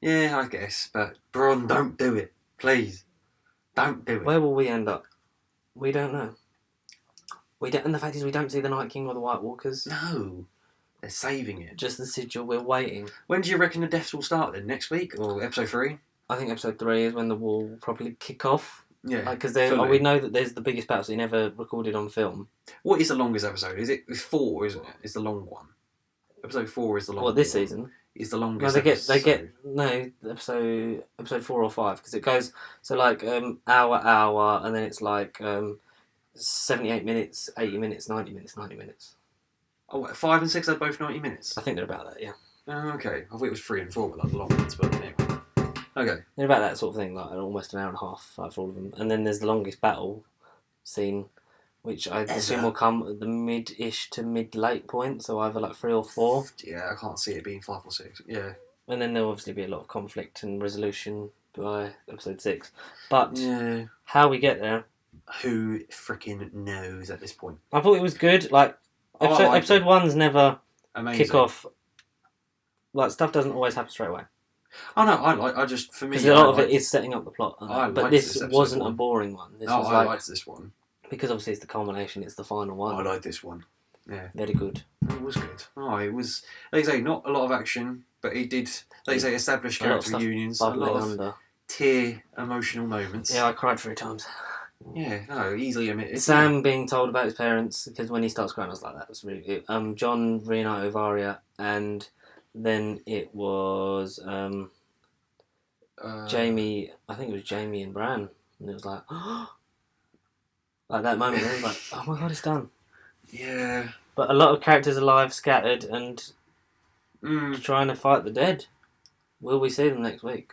Yeah, I guess. But Bronn, don't do it, please. Don't do it. Where will we end up? We don't know. We don't, and the fact is, we don't see the Night King or the White Walkers. No, they're saving it. Just the sigil. We're waiting. When do you reckon the deaths will start then? Next week or episode 3? I think episode 3 is when the war will probably kick off. Yeah, Because fully. we know that there's the biggest battle scene ever recorded on film. What is the longest episode? Is it 4? Isn't it? It's the long one. Episode 4 is the long. What, this season? Is the No, longest. episode 4 or 5 because it goes hour, and then it's 78 minutes, 80 minutes, 90 minutes, 90 minutes. Oh, what, 5 and 6 are both 90 minutes. I think they're about that, yeah. Oh, okay. I thought it was 3 and 4, but the long ones. But anyway. Okay. They're about that sort of thing, almost an hour and a half for all of them. And then there's the longest battle scene, which I assume will come at the mid-ish to mid-late point, so either 3 or 4. Yeah, I can't see it being 5 or 6. Yeah. And then there'll obviously be a lot of conflict and resolution by episode 6. But how we get there, who freaking knows at this point? I thought it was good. Episode 1's never Amazing. kick off. Stuff doesn't always happen straight away. Oh no, I just for me. Because a lot of it is setting up the plot. I but liked this this episode wasn't a 1. boring one. This I was liked this one. because obviously it's the culmination. It's the final one. I like this one. Yeah, Very good. it was good. Oh, it was. Like I say, not a lot of action, but it did. Like I say, establish A lot of character stuff reunions, a bubbling lot of under. tear emotional moments. Yeah, I cried 3 times. Yeah, no, easily admitted. Sam being told about his parents, because when he starts crying, I was like, that was really good. John reunited with Arya, and then it was Jamie, I think it was Jamie and Bran, and it was like, like that moment, it was like, oh my god, it's done. Yeah. But a lot of characters alive, scattered, and Mm, trying to fight the dead. Will we see them next week?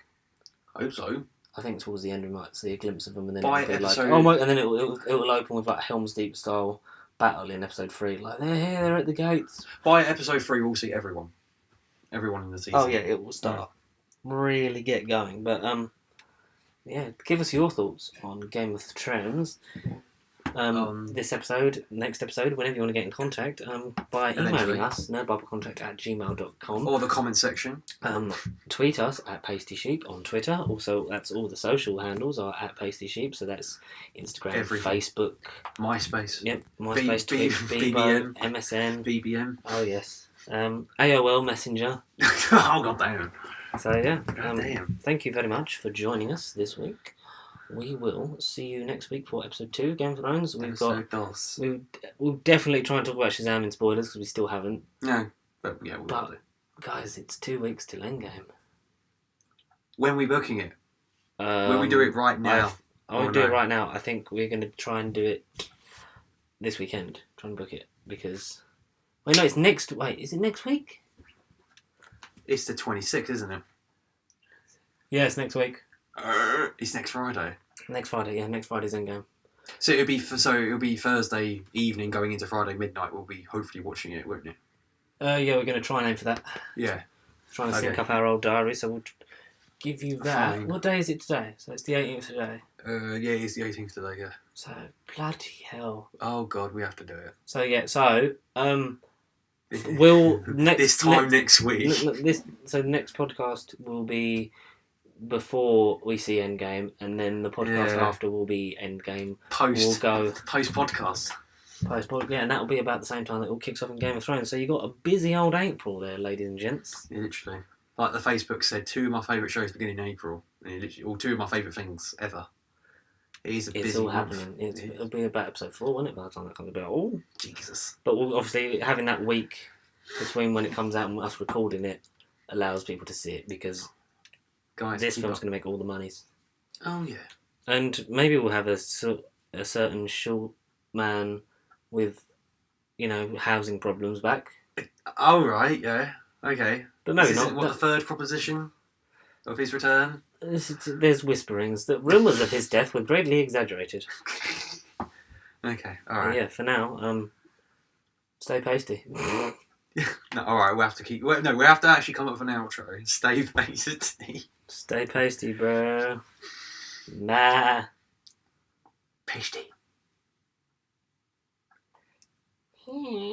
hope so. I think towards the end we might see a glimpse of them, and then By it'll be episode- oh my, and then it will open with Helm's Deep style battle in episode 3. Like they're here, they're at the gates. By episode 3, we'll see everyone. Everyone in the season. Oh yeah, it will start really get going. But yeah, give us your thoughts on Game of Thrones. This episode, next episode, whenever you want to get in contact, by Eventually. emailing us, nerdbiblecontact@gmail.com. Or the comment section. Tweet us at Pasty Sheep on Twitter. Also, that's all the social handles are at Pasty Sheep. So that's Instagram, Everything. Facebook. MySpace. Yep, MySpace, B- Twitch, BBM. Bebo, MSN. BBM. Oh yes, AOL Messenger. Oh god damn. So yeah, God damn. thank you very much for joining us this week. We will see you next week for episode 2, Game of Thrones. We'll definitely try and talk about Shazam in spoilers because we still haven't. No, but yeah, we'll But do. guys, it's 2 weeks till Endgame. When we booking it? Will we do it right now? I won't Or do it no? right now. I think we're going to try and do it this weekend. Try and book it because. Wait, no, it's next. Wait, is it next week? It's the 26th, isn't it? Yeah, it's next week. It's next Friday. Next Friday, yeah, next Friday's Endgame. So it'll be Thursday evening going into Friday midnight. We'll be hopefully watching it, won't it? Yeah, we're going to try and aim for that. Yeah. Trying to Okay. sync up our old diary, so we'll give you that. Fine. What day is it today? So it's the 18th today. Yeah, it's the 18th today. Yeah. So bloody hell. Oh god, we have to do it. So yeah, we'll this time next week. next podcast will be before we see Endgame, and then the podcast Yeah. after will be Endgame. Post. We'll go Post podcast. yeah, and that'll be about the same time that it all kicks off in Game of Thrones. So you got a busy old April there, ladies and gents. Literally. Like the Facebook said, 2 of my favourite shows beginning in April. And literally, all 2 of my favourite things ever. It is a It's busy all month. happening. It'll be about episode 4, won't it? By the time that comes about. Oh, Jesus. but we'll, obviously having that week between when it comes out and us recording it allows people to see it because Guys, this keep film's up. going to make all the monies. Oh yeah. And maybe we'll have a certain short man with, housing problems back. Oh right, yeah. Okay. But maybe Is this not. what the third proposition of his return? There's whisperings that rumours of his death were greatly exaggerated. Okay, But alright. yeah, for now, stay pasty. No, all right, we'll have to keep. No, we have to actually come up with an outro. Stay pasty. Stay pasty, bro. Nah. Pasty. Hmm.